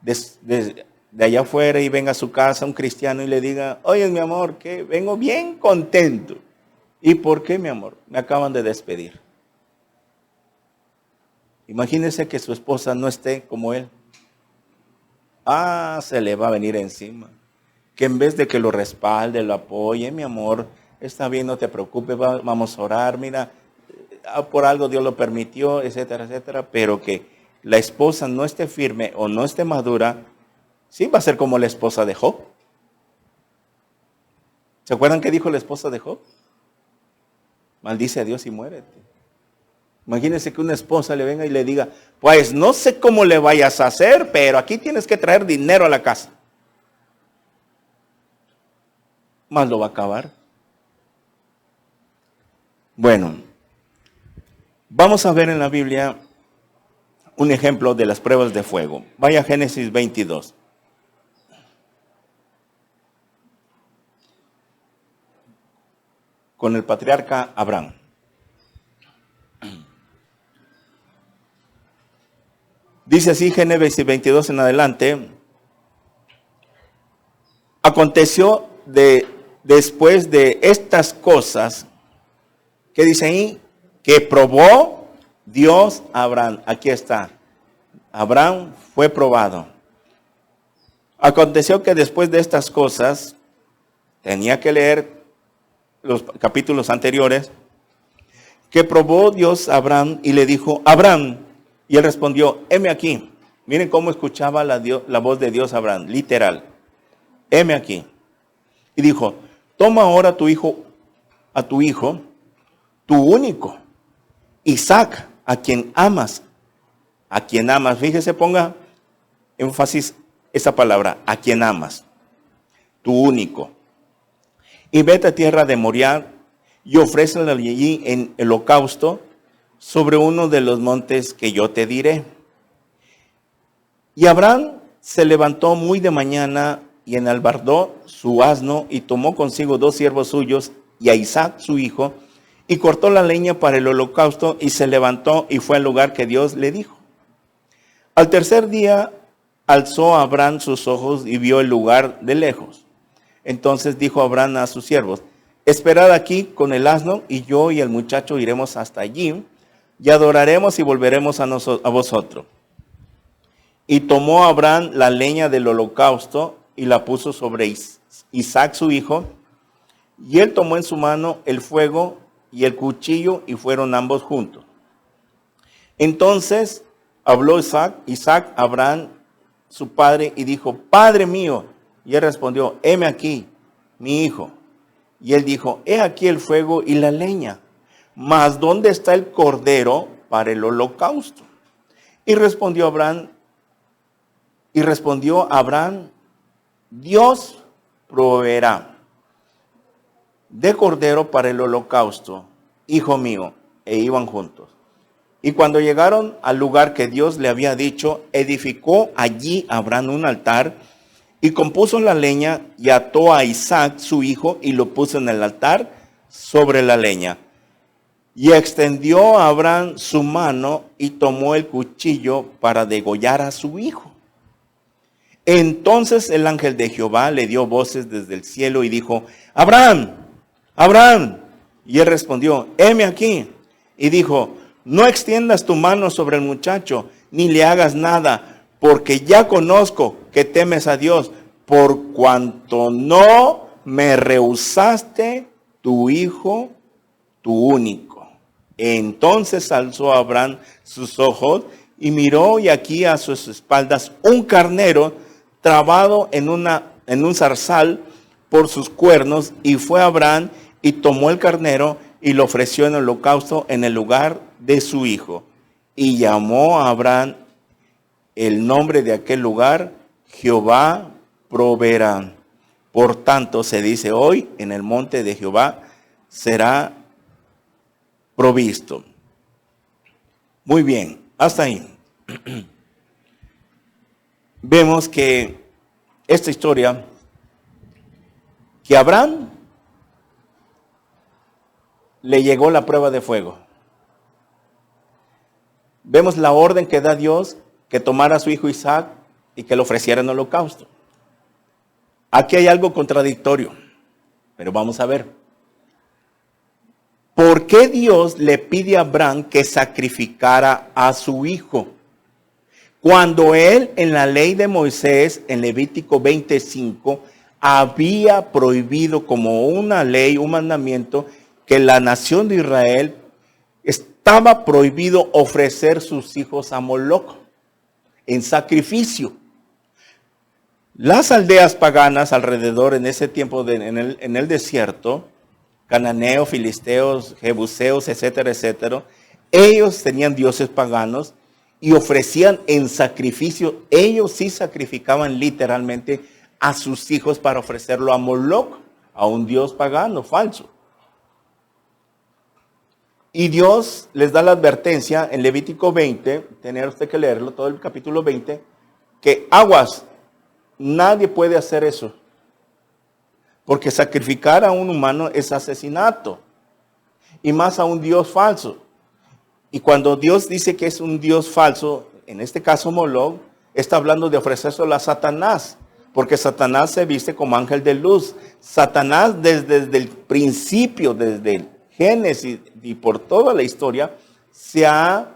de allá afuera y venga a su casa un cristiano y le diga, oye mi amor, que vengo bien contento. ¿Y por qué, mi amor? Me acaban de despedir. Imagínese que su esposa no esté como él. Se le va a venir encima. Que en vez de que lo respalde, lo apoye, mi amor, está bien, no te preocupes, vamos a orar, mira, por algo Dios lo permitió, etcétera, etcétera, pero que la esposa no esté firme o no esté madura, sí va a ser como la esposa de Job. ¿Se acuerdan qué dijo la esposa de Job? Maldice a Dios y muérete. Imagínense que una esposa le venga y le diga, pues no sé cómo le vayas a hacer, pero aquí tienes que traer dinero a la casa. Más lo va a acabar. Bueno, vamos a ver en la Biblia un ejemplo de las pruebas de fuego. Vaya a Génesis 22. Con el patriarca Abraham. Dice así Génesis 22 en adelante. Aconteció después de estas cosas, ¿qué dice ahí? Que probó Dios a Abraham. Aquí está. Abraham fue probado. Aconteció que después de estas cosas, tenía que leer los capítulos anteriores, que probó Dios a Abraham y le dijo, Abraham, y él respondió, heme aquí. Miren cómo escuchaba la voz de Dios a Abraham, literal. Heme aquí. Y dijo, toma ahora a tu hijo, tu único, Isaac, a quien amas. Fíjese, ponga énfasis esa palabra, a quien amas, tu único. Y vete a tierra de Moriah y ofrécele allí en holocausto sobre uno de los montes que yo te diré. Y Abraham se levantó muy de mañana y enalbardó su asno y tomó consigo 2 siervos suyos y a Isaac su hijo y cortó la leña para el holocausto y se levantó y fue al lugar que Dios le dijo. Al tercer día alzó Abraham sus ojos y vio el lugar de lejos. Entonces dijo Abraham a sus siervos, esperad aquí con el asno y yo y el muchacho iremos hasta allí y adoraremos y volveremos a vosotros. Y tomó Abraham la leña del holocausto y la puso sobre Isaac su hijo, y él tomó en su mano el fuego y el cuchillo y fueron ambos juntos. Entonces habló Isaac a Abraham su padre y dijo, Padre mío. Y él respondió, heme aquí, mi hijo. Y él dijo, he aquí el fuego y la leña, mas ¿dónde está el cordero para el holocausto? Y respondió Abraham, Dios proveerá de cordero para el holocausto, hijo mío. E iban juntos. Y cuando llegaron al lugar que Dios le había dicho, edificó allí Abraham un altar y compuso la leña y ató a Isaac su hijo y lo puso en el altar sobre la leña. Y extendió a Abraham su mano y tomó el cuchillo para degollar a su hijo. Entonces el ángel de Jehová le dio voces desde el cielo y dijo, Abraham, Abraham. Y él respondió, heme aquí. Y dijo, no extiendas tu mano sobre el muchacho, ni le hagas nada, porque ya conozco que temes a Dios, por cuanto no me rehusaste tu hijo, tu único. Entonces alzó Abraham sus ojos y miró, y aquí a sus espaldas un carnero trabado en un zarzal, por sus cuernos, y fue Abraham y tomó el carnero y lo ofreció en holocausto en el lugar de su hijo. Y llamó a Abraham el nombre de aquel lugar, Jehová proveerá. Por tanto, se dice hoy, en el monte de Jehová será provisto. Muy bien, hasta ahí. Vemos que esta historia, que a Abraham le llegó la prueba de fuego. Vemos la orden que da Dios, que tomara a su hijo Isaac y que lo ofreciera en holocausto. Aquí hay algo contradictorio, pero vamos a ver. ¿Por qué Dios le pide a Abraham que sacrificara a su hijo? Cuando él en la ley de Moisés, en Levítico 25, había prohibido como una ley, un mandamiento, que la nación de Israel estaba prohibido ofrecer sus hijos a Moloc en sacrificio. Las aldeas paganas alrededor en ese tiempo en el desierto, cananeos, filisteos, jebuseos, etcétera, etcétera, ellos tenían dioses paganos y ofrecían en sacrificio, ellos sí sacrificaban literalmente a sus hijos para ofrecerlo a Moloc, a un dios pagano falso. Y Dios les da la advertencia en Levítico 20, tener usted que leerlo, todo el capítulo 20, que aguas, nadie puede hacer eso. Porque sacrificar a un humano es asesinato. Y más a un Dios falso. Y cuando Dios dice que es un Dios falso, en este caso Moloc, está hablando de ofrecérselo a Satanás. Porque Satanás se viste como ángel de luz. Satanás desde el principio, desde el Génesis y por toda la historia, se ha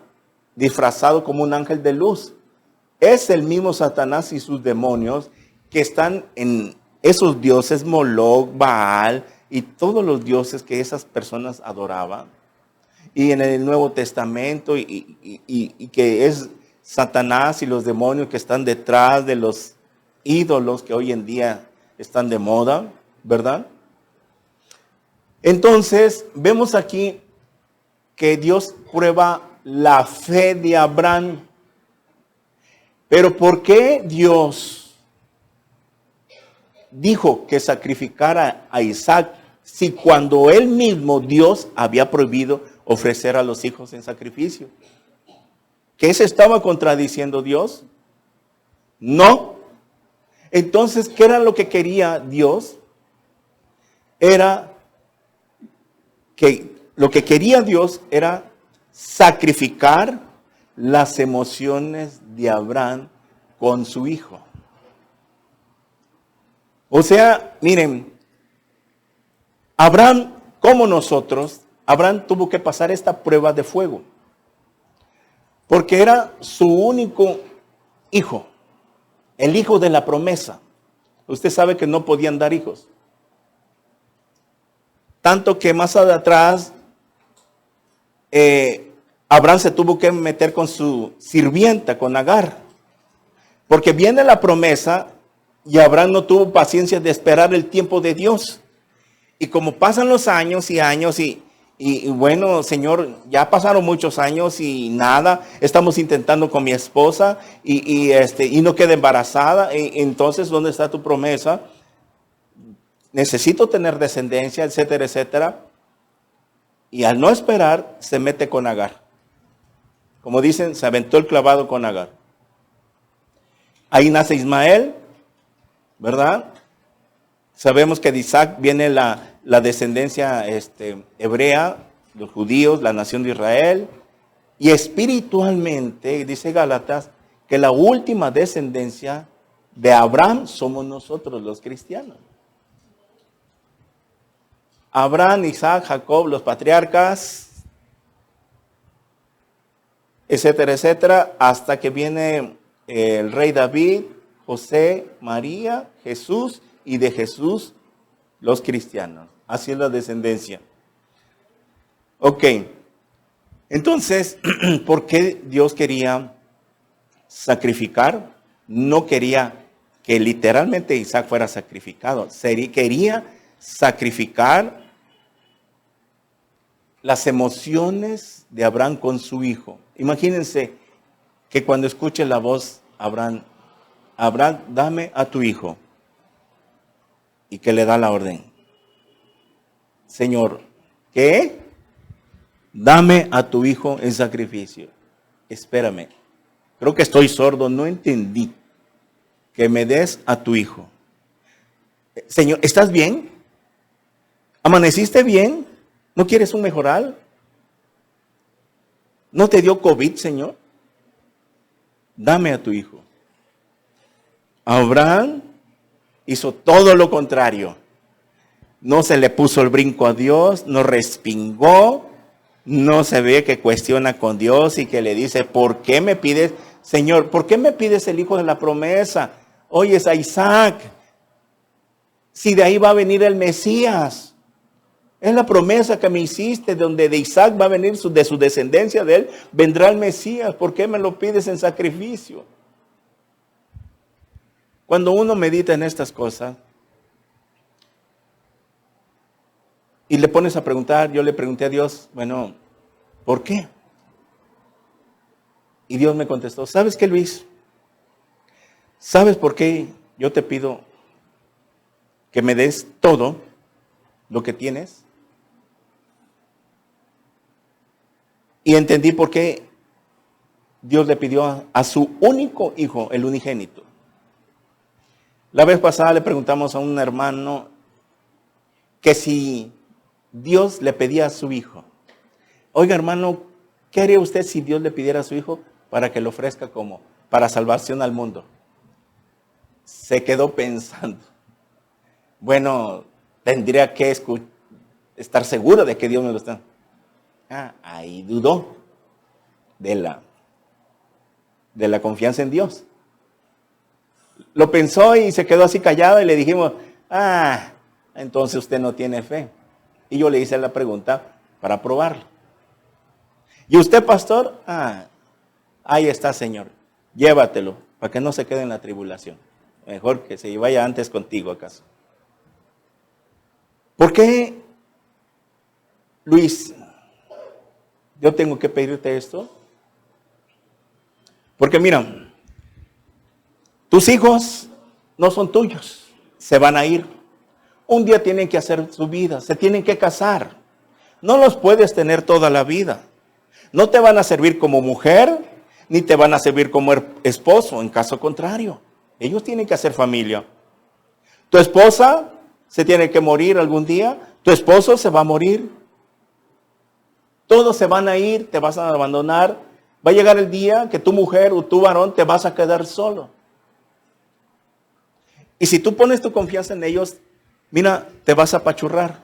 disfrazado como un ángel de luz. Es el mismo Satanás y sus demonios que están en esos dioses, Moloc, Baal y todos los dioses que esas personas adoraban. Y en el Nuevo Testamento y que es Satanás y los demonios que están detrás de los ídolos que hoy en día están de moda, ¿verdad? Entonces, vemos aquí que Dios prueba la fe de Abraham. Pero ¿por qué Dios dijo que sacrificara a Isaac si cuando él mismo, Dios, había prohibido ofrecer a los hijos en sacrificio? ¿Qué se estaba contradiciendo Dios? No. Entonces, ¿qué era lo que quería Dios? Lo que quería Dios era sacrificar las emociones de Abraham con su hijo. O sea, miren, Abraham, como nosotros, Abraham tuvo que pasar esta prueba de fuego. Porque era su único hijo, el hijo de la promesa. Usted sabe que no podían dar hijos. Tanto que más atrás, Abraham se tuvo que meter con su sirvienta, con Agar. Porque viene la promesa y Abraham no tuvo paciencia de esperar el tiempo de Dios. Y como pasan los años y años y bueno, Señor, ya pasaron muchos años y nada, estamos intentando con mi esposa y no queda embarazada. Entonces, ¿dónde está tu promesa? Necesito tener descendencia, etcétera, etcétera. Y al no esperar, se mete con Agar. Como dicen, se aventó el clavado con Agar. Ahí nace Ismael, ¿verdad? Sabemos que de Isaac viene la descendencia hebrea, los judíos, la nación de Israel. Y espiritualmente, dice Gálatas, que la última descendencia de Abraham somos nosotros, los cristianos. Abraham, Isaac, Jacob, los patriarcas, etcétera, etcétera, hasta que viene el rey David, José, María, Jesús, y de Jesús los cristianos. Así es la descendencia. Ok, entonces, ¿por qué Dios quería sacrificar? No quería que literalmente Isaac fuera sacrificado. Quería sacrificar las emociones de Abraham con su hijo. Imagínense que cuando escuche la voz, Abraham, dame a tu hijo. Y que le da la orden. Señor, ¿qué? Dame a tu hijo en sacrificio. Espérame. Creo que estoy sordo, no entendí. Que me des a tu hijo. Señor, ¿estás bien? ¿Amaneciste bien? ¿No quieres un mejoral? ¿No te dio COVID, Señor? Dame a tu hijo. Abraham hizo todo lo contrario. No se le puso el brinco a Dios, no respingó, no se ve que cuestiona con Dios y que le dice, ¿por qué me pides, Señor, por qué me pides el hijo de la promesa? Oyes a Isaac, si de ahí va a venir el Mesías. Es la promesa que me hiciste, donde de Isaac va a venir, de su descendencia de él, vendrá el Mesías. ¿Por qué me lo pides en sacrificio? Cuando uno medita en estas cosas y le pones a preguntar, yo le pregunté a Dios, bueno, ¿por qué? Y Dios me contestó, ¿sabes qué, Luis? ¿Sabes por qué yo te pido que me des todo lo que tienes? Y entendí por qué Dios le pidió a su único hijo, el unigénito. La vez pasada le preguntamos a un hermano que si Dios le pedía a su hijo, oiga hermano, ¿qué haría usted si Dios le pidiera a su hijo para que lo ofrezca como para salvación al mundo? Se quedó pensando. Bueno, tendría que estar seguro de que Dios me lo está. Ahí dudó de la confianza en Dios. Lo pensó y se quedó así callado y le dijimos, entonces usted no tiene fe. Y yo le hice la pregunta para probarlo. ¿Y usted, pastor? Ahí está, Señor. Llévatelo para que no se quede en la tribulación. Mejor que se vaya antes contigo, ¿acaso? ¿Por qué, Luis, yo tengo que pedirte esto? Porque mira, tus hijos no son tuyos, se van a ir. Un día tienen que hacer su vida, se tienen que casar. No los puedes tener toda la vida. No te van a servir como mujer, ni te van a servir como esposo, en caso contrario. Ellos tienen que hacer familia. Tu esposa se tiene que morir algún día, tu esposo se va a morir. Todos se van a ir, te vas a abandonar. Va a llegar el día que tu mujer o tu varón te vas a quedar solo. Y si tú pones tu confianza en ellos, mira, te vas a apachurrar.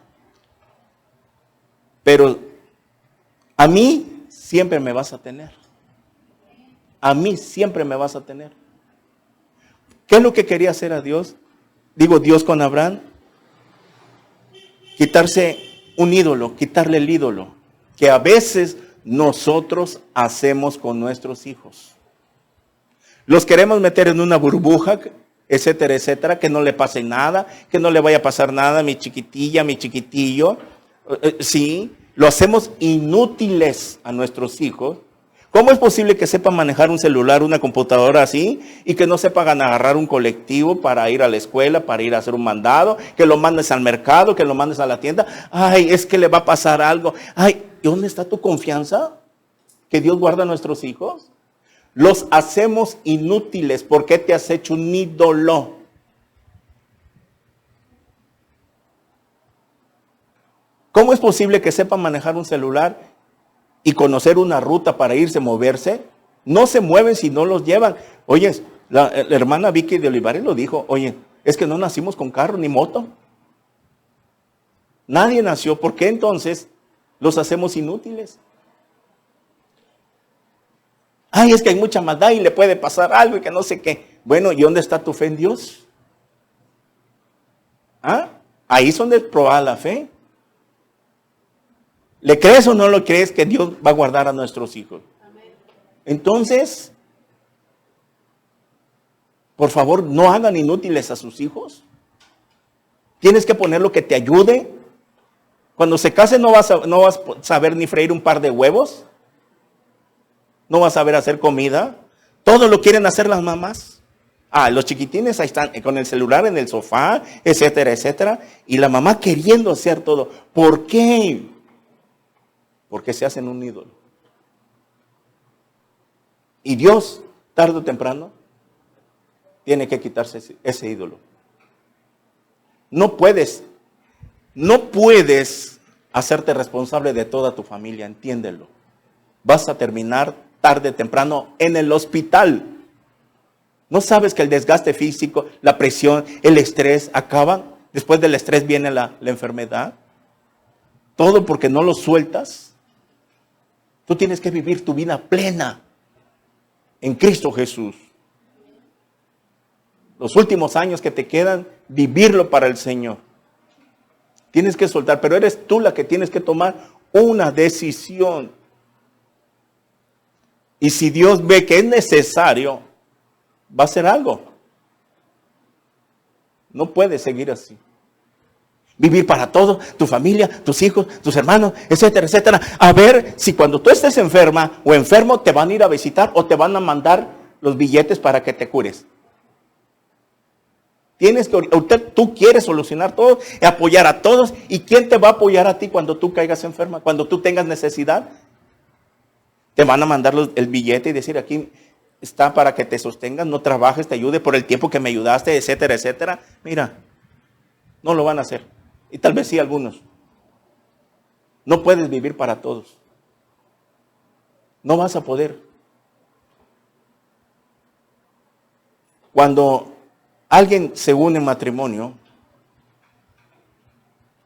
Pero a mí siempre me vas a tener. A mí siempre me vas a tener. ¿Qué es lo que quería hacer a Dios? Dios con Abraham. Quitarse un ídolo, quitarle el ídolo. Que a veces nosotros hacemos con nuestros hijos. Los queremos meter en una burbuja, etcétera, etcétera, que no le pase nada, que no le vaya a pasar nada a mi chiquitilla, a mi chiquitillo. Sí, lo hacemos inútiles a nuestros hijos. ¿Cómo es posible que sepan manejar un celular, una computadora así, y que no sepan agarrar un colectivo para ir a la escuela, para ir a hacer un mandado, que lo mandes al mercado, que lo mandes a la tienda? Es que le va a pasar algo. ¿Y dónde está tu confianza? ¿Que Dios guarda a nuestros hijos? Los hacemos inútiles. ¿Por qué te has hecho un ídolo? ¿Cómo es posible que sepan manejar un celular y conocer una ruta para irse, moverse? No se mueven si no los llevan. Oye, la hermana Vicky de Olivares lo dijo. Oye, es que no nacimos con carro ni moto. Nadie nació. ¿Por qué entonces los hacemos inútiles? Es que hay mucha maldad y le puede pasar algo y que no sé qué. Bueno, ¿y dónde está tu fe en Dios? Ahí es donde es probada la fe. ¿Le crees o no lo crees que Dios va a guardar a nuestros hijos? Entonces, Por favor, no hagan inútiles a sus hijos. Tienes que poner lo que te ayude. Cuando se case no vas a saber ni freír un par de huevos. No vas a saber hacer comida. Todo lo quieren hacer las mamás. Los chiquitines ahí están con el celular en el sofá, etcétera, etcétera. Y la mamá queriendo hacer todo. ¿Por qué? Porque se hacen un ídolo. Y Dios, tarde o temprano, tiene que quitarse ese ídolo. No puedes hacerte responsable de toda tu familia, entiéndelo. Vas a terminar tarde o temprano en el hospital. ¿No sabes que el desgaste físico, la presión, el estrés acaban? Después del estrés viene la enfermedad. Todo porque no lo sueltas. Tú tienes que vivir tu vida plena en Cristo Jesús. Los últimos años que te quedan, vivirlo para el Señor. Tienes que soltar, pero eres tú la que tienes que tomar una decisión. Y si Dios ve que es necesario, va a hacer algo. No puedes seguir así. Vivir para todo, tu familia, tus hijos, tus hermanos, etcétera, etcétera. A ver si cuando tú estés enferma o enfermo te van a ir a visitar o te van a mandar los billetes para que te cures. Tú quieres solucionar todo, apoyar a todos. ¿Y quién te va a apoyar a ti cuando tú caigas enferma? Cuando tú tengas necesidad. Te van a mandar el billete y decir, aquí está para que te sostengas, no trabajes, te ayude por el tiempo que me ayudaste, etcétera, etcétera. Mira, no lo van a hacer. Y tal vez sí algunos. No puedes vivir para todos. No vas a poder. Cuando alguien se une en matrimonio,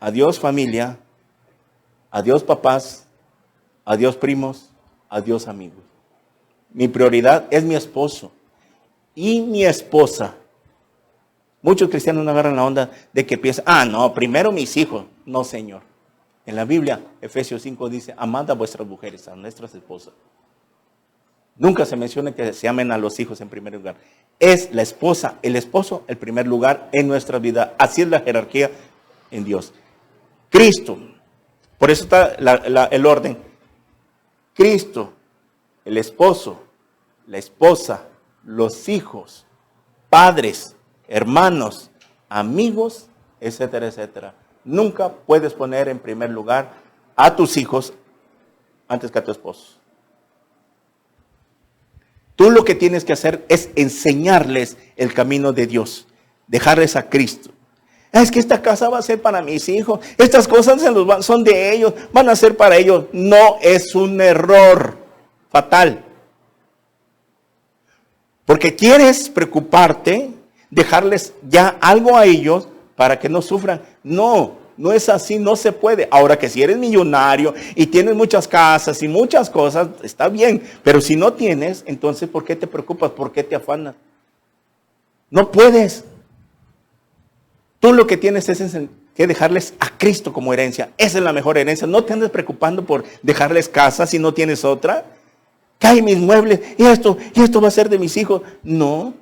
adiós familia, adiós papás, adiós primos, adiós amigos. Mi prioridad es mi esposo y mi esposa. Muchos cristianos no agarran la onda de que piensan, no, primero mis hijos. No, Señor. En la Biblia, Efesios 5 dice, amad a vuestras mujeres, a nuestras esposas. Nunca se menciona que se amen a los hijos en primer lugar. Es la esposa, el esposo, el primer lugar en nuestra vida. Así es la jerarquía en Dios. Cristo, por eso está el orden. Cristo, el esposo, la esposa, los hijos, padres, hermanos, amigos, etcétera, etcétera. Nunca puedes poner en primer lugar a tus hijos antes que a tu esposo. Tú lo que tienes que hacer es enseñarles el camino de Dios, dejarles a Cristo. Es que esta casa va a ser para mis hijos, estas cosas son de ellos, van a ser para ellos. No, es un error fatal. Porque quieres preocuparte, dejarles ya algo a ellos para que no sufran. No es así, no se puede. Ahora que si eres millonario y tienes muchas casas y muchas cosas, está bien. Pero si no tienes, entonces ¿por qué te preocupas? ¿Por qué te afanas? No puedes. Tú lo que tienes es que dejarles a Cristo como herencia. Esa es la mejor herencia. No te andes preocupando por dejarles casa si no tienes otra. Cae mis muebles y esto va a ser de mis hijos. No.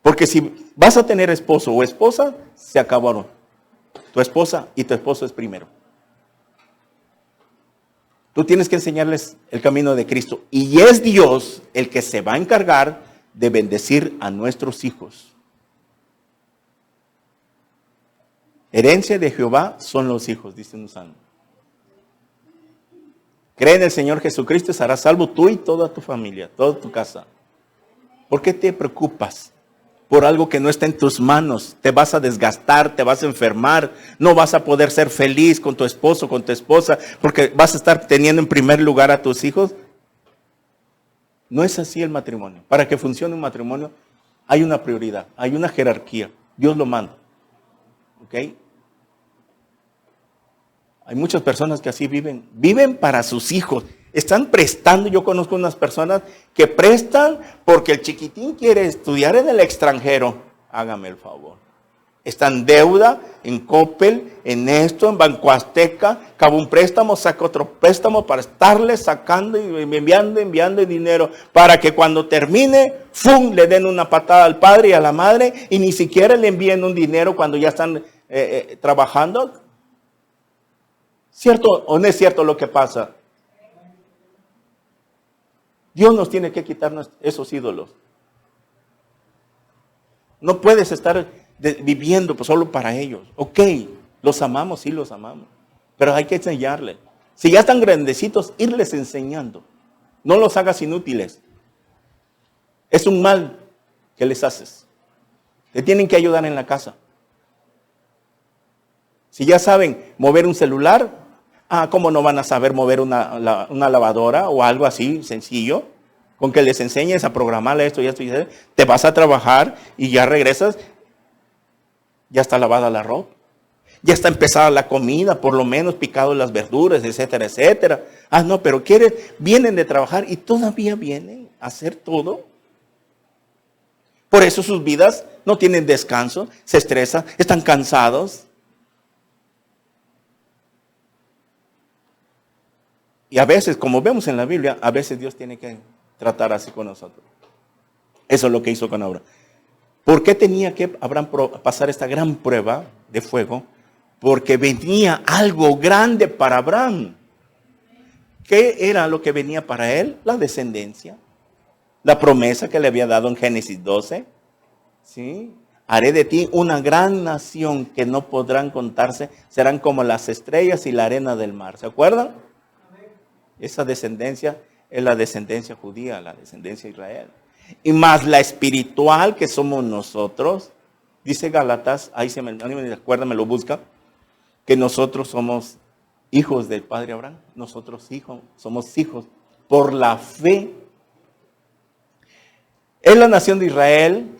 Porque si vas a tener esposo o esposa, se acabaron. Tu esposa y tu esposo es primero. Tú tienes que enseñarles el camino de Cristo. Y es Dios el que se va a encargar de bendecir a nuestros hijos. Herencia de Jehová son los hijos, dice un salmo. Cree en el Señor Jesucristo y serás salvo tú y toda tu familia, toda tu casa. ¿Por qué te preocupas por algo que no está en tus manos? Te vas a desgastar, te vas a enfermar, no vas a poder ser feliz con tu esposo, con tu esposa, porque vas a estar teniendo en primer lugar a tus hijos. No es así el matrimonio. Para que funcione un matrimonio hay una prioridad, hay una jerarquía. Dios lo manda. ¿Ok? Hay muchas personas que así viven para sus hijos. Están prestando, yo conozco unas personas que prestan porque el chiquitín quiere estudiar en el extranjero. Hágame el favor. Está en deuda, en Coppel, en esto, en Banco Azteca. Acaba un préstamo, saca otro préstamo para estarle sacando y enviando dinero. Para que cuando termine, ¡fum!, le den una patada al padre y a la madre. Y ni siquiera le envíen un dinero cuando ya están trabajando. ¿Cierto o no es cierto lo que pasa? Dios nos tiene que quitar esos ídolos. No puedes estar viviendo pues solo para ellos. Ok, los amamos, sí los amamos. Pero hay que enseñarles. Si ya están grandecitos, irles enseñando. No los hagas inútiles. Es un mal que les haces. Te tienen que ayudar en la casa. Si ya saben mover un celular, ¿cómo no van a saber mover una lavadora o algo así sencillo? Con que les enseñes a programar esto y esto y esto, te vas a trabajar y ya regresas, ya está lavada la ropa, ya está empezada la comida, por lo menos picado las verduras, etcétera, etcétera. No, pero vienen de trabajar y todavía vienen a hacer todo. Por eso sus vidas no tienen descanso, se estresan, están cansados. Y a veces, como vemos en la Biblia, a veces Dios tiene que tratar así con nosotros. Eso es lo que hizo con Abraham. ¿Por qué tenía que Abraham pasar esta gran prueba de fuego? Porque venía algo grande para Abraham. ¿Qué era lo que venía para él? La descendencia. La promesa que le había dado en Génesis 12. ¿Sí? Haré de ti una gran nación que no podrán contarse. Serán como las estrellas y la arena del mar. ¿Se acuerdan? Esa descendencia es la descendencia judía, la descendencia de Israel. Y más la espiritual que somos nosotros. Dice Gálatas, ahí se me acuerda, me lo busca, que nosotros somos hijos del Padre Abraham. Nosotros somos hijos por la fe. Es la nación de Israel,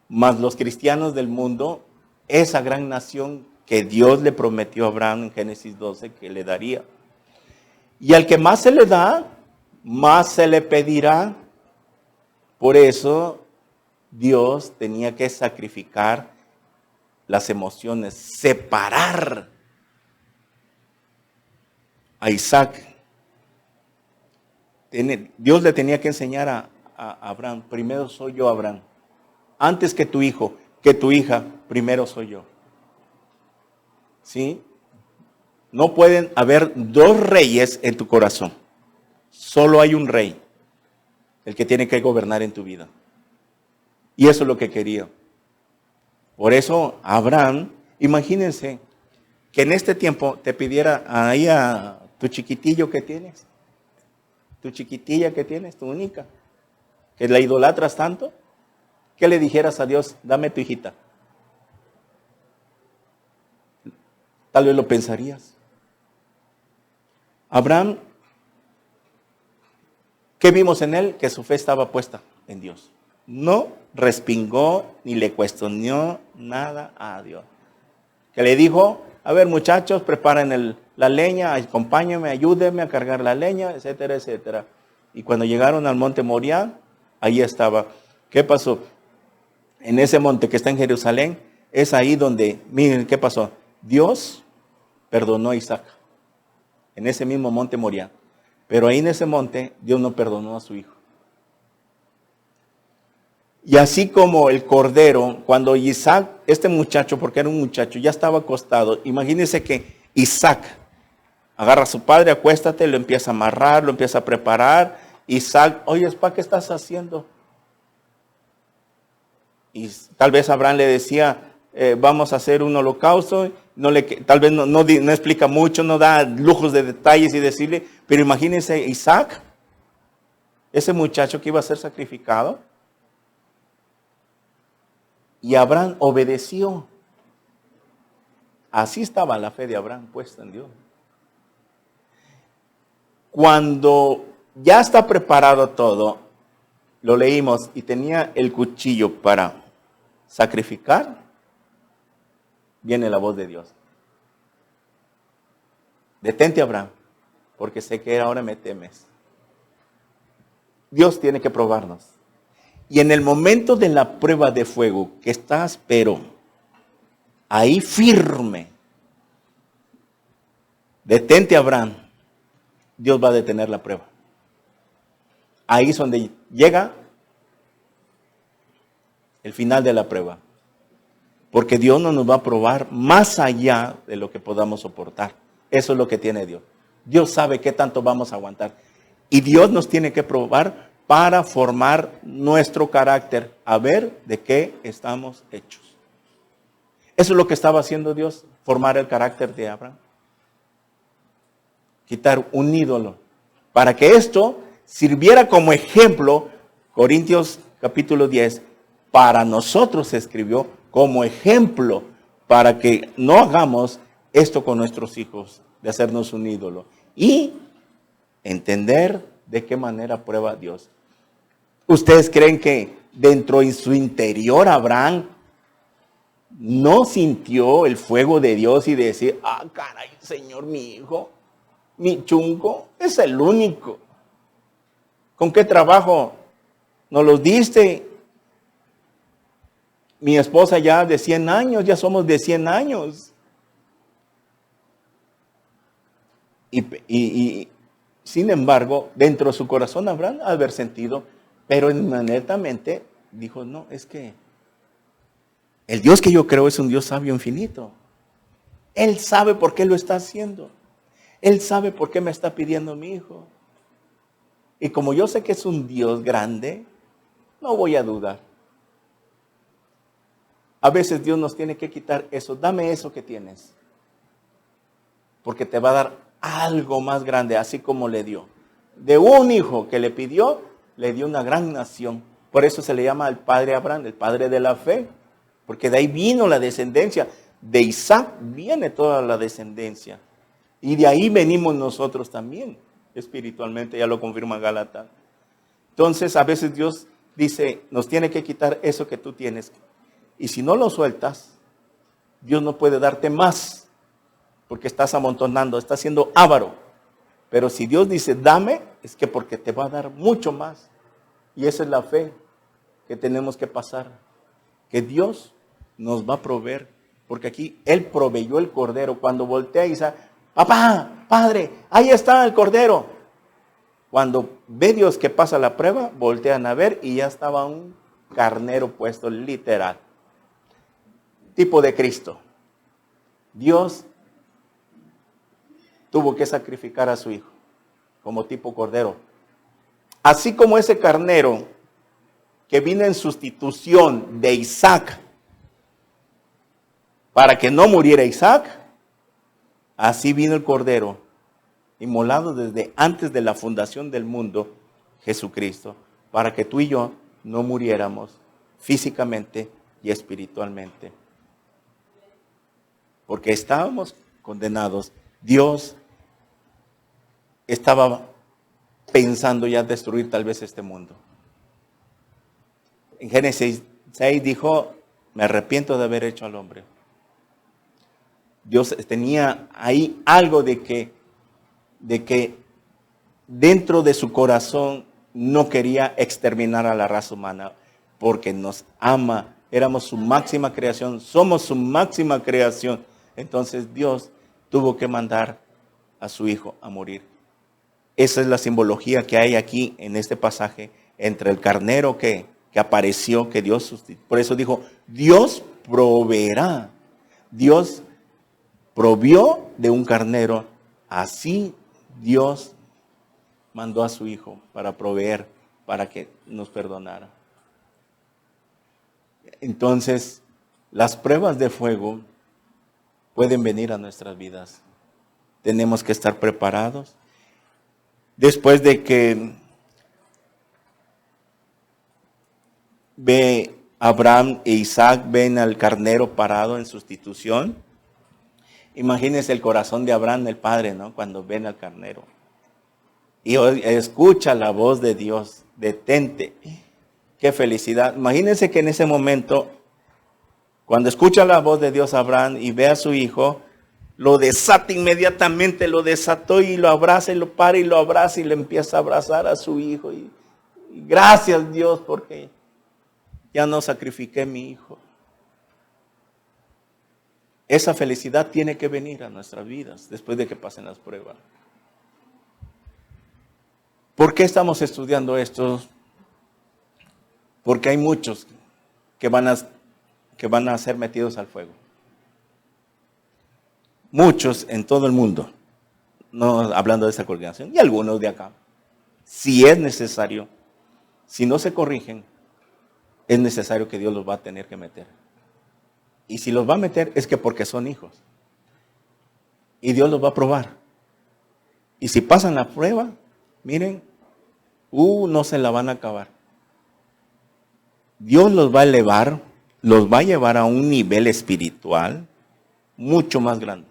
más los cristianos del mundo, esa gran nación que Dios le prometió a Abraham en Génesis 12 que le daría. Y al que más se le da, más se le pedirá. Por eso Dios tenía que sacrificar las emociones, separar a Isaac. Dios le tenía que enseñar a Abraham, primero soy yo, Abraham. Antes que tu hijo, que tu hija, primero soy yo. ¿Sí? No pueden haber dos reyes en tu corazón. Solo hay un rey, el que tiene que gobernar en tu vida. Y eso es lo que quería. Por eso Abraham, imagínense que en este tiempo te pidiera ahí a tu chiquitillo que tienes, tu chiquitilla que tienes, tu única, que la idolatras tanto, que le dijeras a Dios, dame tu hijita. Tal vez lo pensarías. Abraham, ¿qué vimos en él? Que su fe estaba puesta en Dios. No respingó ni le cuestionó nada a Dios. Que le dijo, a ver muchachos, preparen la leña, acompáñenme, ayúdenme a cargar la leña, etcétera, etcétera. Y cuando llegaron al monte Moriah, ahí estaba. ¿Qué pasó? En ese monte que está en Jerusalén, es ahí donde, miren, ¿qué pasó? Dios perdonó a Isaac. En ese mismo monte Moriah. Pero ahí en ese monte, Dios no perdonó a su hijo. Y así como el cordero, cuando Isaac, este muchacho, porque era un muchacho, ya estaba acostado, imagínense que Isaac agarra a su padre, acuéstate, lo empieza a amarrar, lo empieza a preparar. Isaac, oye, ¿para qué estás haciendo? Y tal vez Abraham le decía, vamos a hacer un holocausto. Tal vez no explica mucho, no da lujos de detalles y decirle, pero imagínense Isaac, ese muchacho que iba a ser sacrificado. Y Abraham obedeció. Así estaba la fe de Abraham puesta en Dios. Cuando ya está preparado todo, lo leímos y tenía el cuchillo para sacrificar, viene la voz de Dios. Detente, Abraham, porque sé que ahora me temes. Dios tiene que probarnos. Y en el momento de la prueba de fuego, que estás, pero ahí firme. Detente, Abraham. Dios va a detener la prueba. Ahí es donde llega el final de la prueba. Porque Dios no nos va a probar más allá de lo que podamos soportar. Eso es lo que tiene Dios. Dios sabe qué tanto vamos a aguantar. Y Dios nos tiene que probar para formar nuestro carácter, a ver de qué estamos hechos. Eso es lo que estaba haciendo Dios, formar el carácter de Abraham. Quitar un ídolo. Para que esto sirviera como ejemplo, Corintios capítulo 10, para nosotros se escribió como ejemplo, para que no hagamos esto con nuestros hijos, de hacernos un ídolo. Y entender de qué manera prueba Dios. ¿Ustedes creen que dentro de su interior Abraham no sintió el fuego de Dios y decir, ah, caray, Señor, mi hijo, mi chungo, es el único? ¿Con qué trabajo nos los diste? Mi esposa ya de 100 años, ya somos de 100 años. Y sin embargo, dentro de su corazón Abraham haber sentido, pero inmediatamente dijo, no, es que el Dios que yo creo es un Dios sabio infinito. Él sabe por qué lo está haciendo. Él sabe por qué me está pidiendo mi hijo. Y como yo sé que es un Dios grande, no voy a dudar. A veces Dios nos tiene que quitar eso. Dame eso que tienes. Porque te va a dar algo más grande, así como le dio. De un hijo que le pidió, le dio una gran nación. Por eso se le llama al padre Abraham, el padre de la fe. Porque de ahí vino la descendencia. De Isaac viene toda la descendencia. Y de ahí venimos nosotros también, espiritualmente, ya lo confirma Gálatas. Entonces, a veces Dios dice, nos tiene que quitar eso que tú tienes. Y si no lo sueltas, Dios no puede darte más, porque estás amontonando, estás siendo avaro. Pero si Dios dice, dame, es que porque te va a dar mucho más. Y esa es la fe que tenemos que pasar. Que Dios nos va a proveer. Porque aquí Él proveyó el cordero. Cuando voltea Isaac, papá, padre, ahí está el cordero. Cuando ve Dios que pasa la prueba, voltean a ver y ya estaba un carnero puesto, literal. Tipo de Cristo. Dios tuvo que sacrificar a su hijo como tipo cordero. Así como ese carnero que vino en sustitución de Isaac para que no muriera Isaac, así vino el cordero inmolado desde antes de la fundación del mundo, Jesucristo, para que tú y yo no muriéramos físicamente y espiritualmente. Porque estábamos condenados. Dios estaba pensando ya destruir tal vez este mundo. En Génesis 6 dijo, me arrepiento de haber hecho al hombre. Dios tenía ahí algo de que dentro de su corazón no quería exterminar a la raza humana, porque nos ama, éramos su máxima creación, somos su máxima creación. Entonces Dios tuvo que mandar a su hijo a morir. Esa es la simbología que hay aquí en este pasaje entre el carnero que apareció, que Dios sustituyó. Por eso dijo, Dios proveerá. Dios provió de un carnero. Así Dios mandó a su hijo para proveer, para que nos perdonara. Entonces, las pruebas de fuego pueden venir a nuestras vidas. Tenemos que estar preparados. Después de que ve Abraham e Isaac, ven al carnero parado en sustitución. Imagínense el corazón de Abraham, el padre, ¿no? Cuando ven al carnero. Y escucha la voz de Dios, detente. Qué felicidad. Imagínense que en ese momento, cuando escucha la voz de Dios Abraham y ve a su hijo, lo desata inmediatamente, lo desató y lo abraza y lo para y lo abraza y le empieza a abrazar a su hijo. Y gracias Dios porque ya no sacrifiqué a mi hijo. esa felicidad tiene que venir a nuestras vidas después de que pasen las pruebas. ¿Por qué estamos estudiando esto? Porque hay muchos que van a ser metidos al fuego. Muchos en todo el mundo, no hablando de esa coordinación, y algunos de acá. Si es necesario, si no se corrigen, es necesario que Dios los va a tener que meter. Y si los va a meter es que porque son hijos. Y Dios los va a probar. Y si pasan la prueba, miren, no se la van a acabar. Dios los va a elevar, los va a llevar a un nivel espiritual mucho más grande.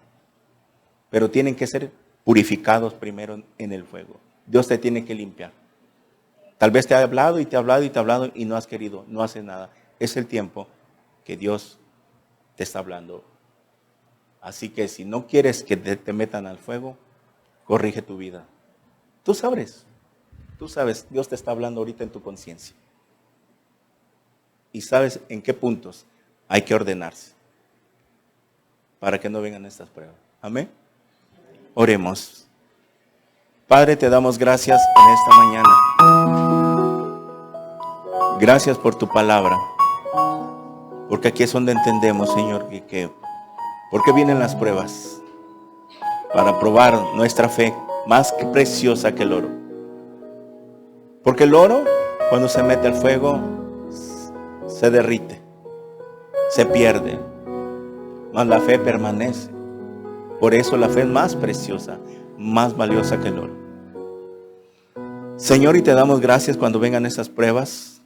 Pero tienen que ser purificados primero en el fuego. Dios te tiene que limpiar. Tal vez te ha hablado y te ha hablado y te ha hablado y no has querido, no haces nada. Es el tiempo que Dios te está hablando. Así que si no quieres que te metan al fuego, corrige tu vida. Tú sabes, Dios te está hablando ahorita en tu conciencia. Y sabes en qué puntos hay que ordenarse para que no vengan estas pruebas. Amén. Oremos. Padre, te damos gracias en esta mañana. Gracias por tu palabra. Porque aquí es donde entendemos, Señor, que ¿por qué vienen las pruebas? Para probar nuestra fe más que preciosa que el oro. Porque el oro, cuando se mete al fuego, se derrite, se pierde. Mas la fe permanece. Por eso la fe es más preciosa, más valiosa que el oro. Señor, y te damos gracias cuando vengan esas pruebas,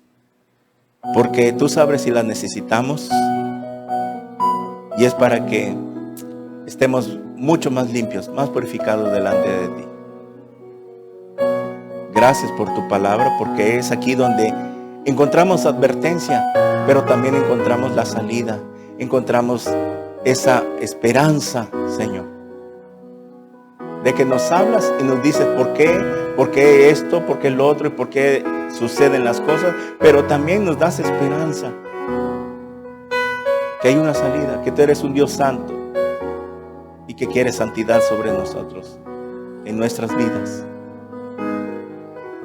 porque tú sabes si las necesitamos, y es para que estemos mucho más limpios, más purificados delante de ti. Gracias por tu palabra, porque es aquí donde encontramos advertencia, pero también encontramos la salida, encontramos esa esperanza, Señor, de que nos hablas y nos dices por qué esto, por qué lo otro y por qué suceden las cosas, pero también nos das esperanza, que hay una salida, que tú eres un Dios santo y que quieres santidad sobre nosotros, en nuestras vidas.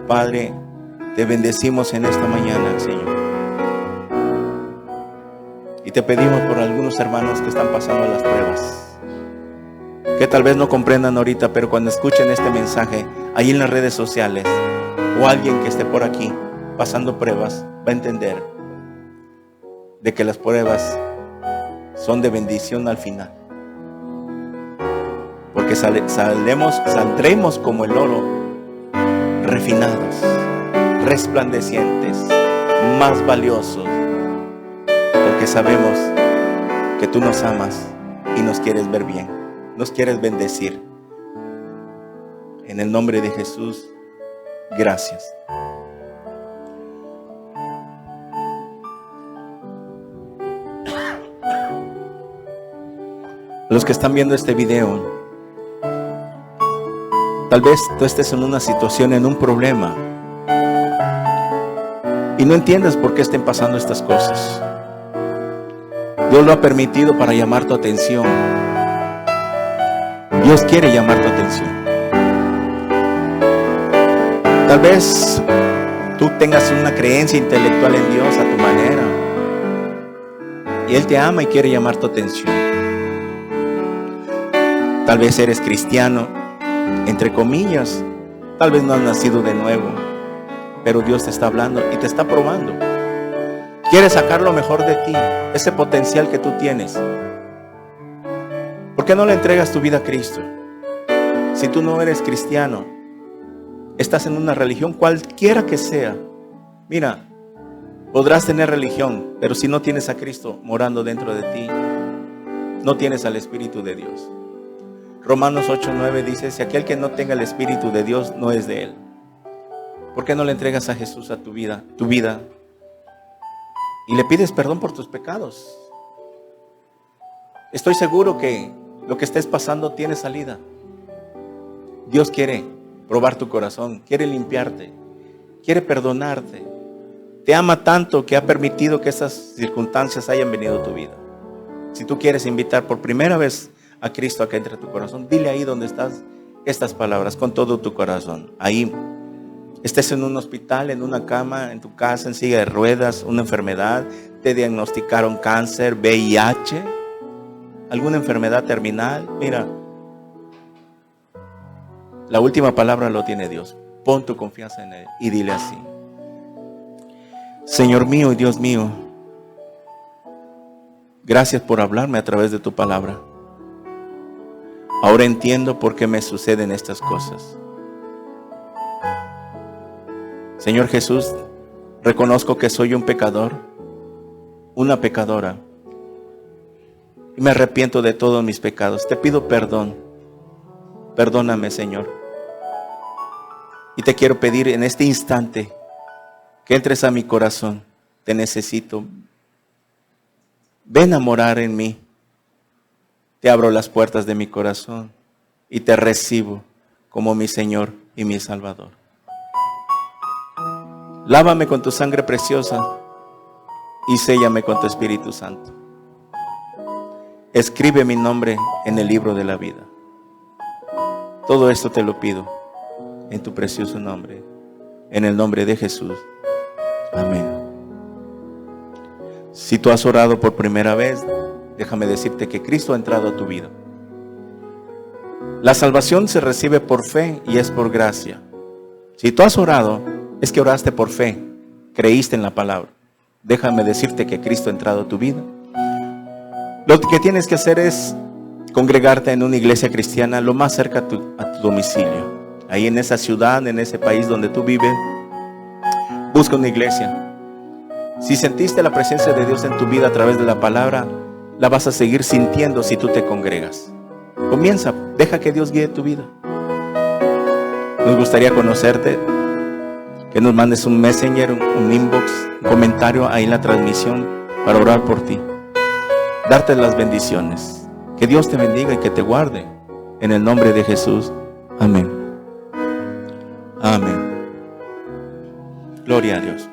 Padre, te bendecimos en esta mañana, Señor. Y te pedimos por algunos hermanos que están pasando las pruebas, que tal vez no comprendan ahorita, pero cuando escuchen este mensaje, ahí en las redes sociales, o alguien que esté por aquí pasando pruebas, va a entender de que las pruebas son de bendición al final. Porque saldremos como el oro, refinados, resplandecientes, más valiosos, porque sabemos que tú nos amas y nos quieres ver bien, nos quieres bendecir. En el nombre de Jesús, gracias. Los que están viendo este video, tal vez tú estés en una situación, en un problema, y no entiendes por qué estén pasando estas cosas. Dios lo ha permitido para llamar tu atención. Dios quiere llamar tu atención. Tal vez tú tengas una creencia intelectual en Dios a tu manera, y Él te ama y quiere llamar tu atención. Tal vez eres cristiano, entre comillas, tal vez no has nacido de nuevo, pero Dios te está hablando y te está probando. Quiere sacar lo mejor de ti, ese potencial que tú tienes. ¿Por qué no le entregas tu vida a Cristo? Si tú no eres cristiano, estás en una religión cualquiera que sea. Mira, podrás tener religión, pero si no tienes a Cristo morando dentro de ti, no tienes al Espíritu de Dios. Romanos 8:9 dice, si aquel que no tenga el Espíritu de Dios no es de Él. ¿Por qué no le entregas a Jesús a tu vida? Y le pides perdón por tus pecados. Estoy seguro que lo que estés pasando tiene salida. Dios quiere probar tu corazón, quiere limpiarte, quiere perdonarte. Te ama tanto que ha permitido que esas circunstancias hayan venido a tu vida. Si tú quieres invitar por primera vez a Cristo a que entre a tu corazón, dile ahí donde estás estas palabras con todo tu corazón. Ahí estés en un hospital, en una cama, en tu casa, en silla de ruedas, una enfermedad, te diagnosticaron cáncer, VIH, alguna enfermedad terminal. Mira, la última palabra lo tiene Dios. Pon tu confianza en Él y dile así: Señor mío y Dios mío, gracias por hablarme a través de tu palabra. Ahora entiendo por qué me suceden estas cosas. Señor Jesús, reconozco que soy un pecador, una pecadora, y me arrepiento de todos mis pecados. Te pido perdón. Perdóname, Señor. Y te quiero pedir en este instante que entres a mi corazón. Te necesito. Ven a morar en mí. Te abro las puertas de mi corazón y te recibo como mi Señor y mi Salvador. Lávame con tu sangre preciosa y séllame con tu Espíritu Santo. Escribe mi nombre en el libro de la vida. Todo esto te lo pido en tu precioso nombre, en el nombre de Jesús. Amén. Si tú has orado por primera vez, déjame decirte que Cristo ha entrado a tu vida. La salvación se recibe por fe y es por gracia. Si tú has orado, es que oraste por fe, creíste en la palabra. Déjame decirte que Cristo ha entrado a tu vida. Lo que tienes que hacer es congregarte en una iglesia cristiana lo más cerca a tu domicilio. Ahí en esa ciudad, en ese país donde tú vives, busca una iglesia. Si sentiste la presencia de Dios en tu vida a través de la palabra, la vas a seguir sintiendo si tú te congregas. Comienza, deja que Dios guíe tu vida. Nos gustaría conocerte, que nos mandes un messenger, un inbox, un comentario ahí en la transmisión para orar por ti. Darte las bendiciones. Que Dios te bendiga y que te guarde. En el nombre de Jesús. Amén. Amén. Gloria a Dios.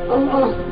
Mm-hmm.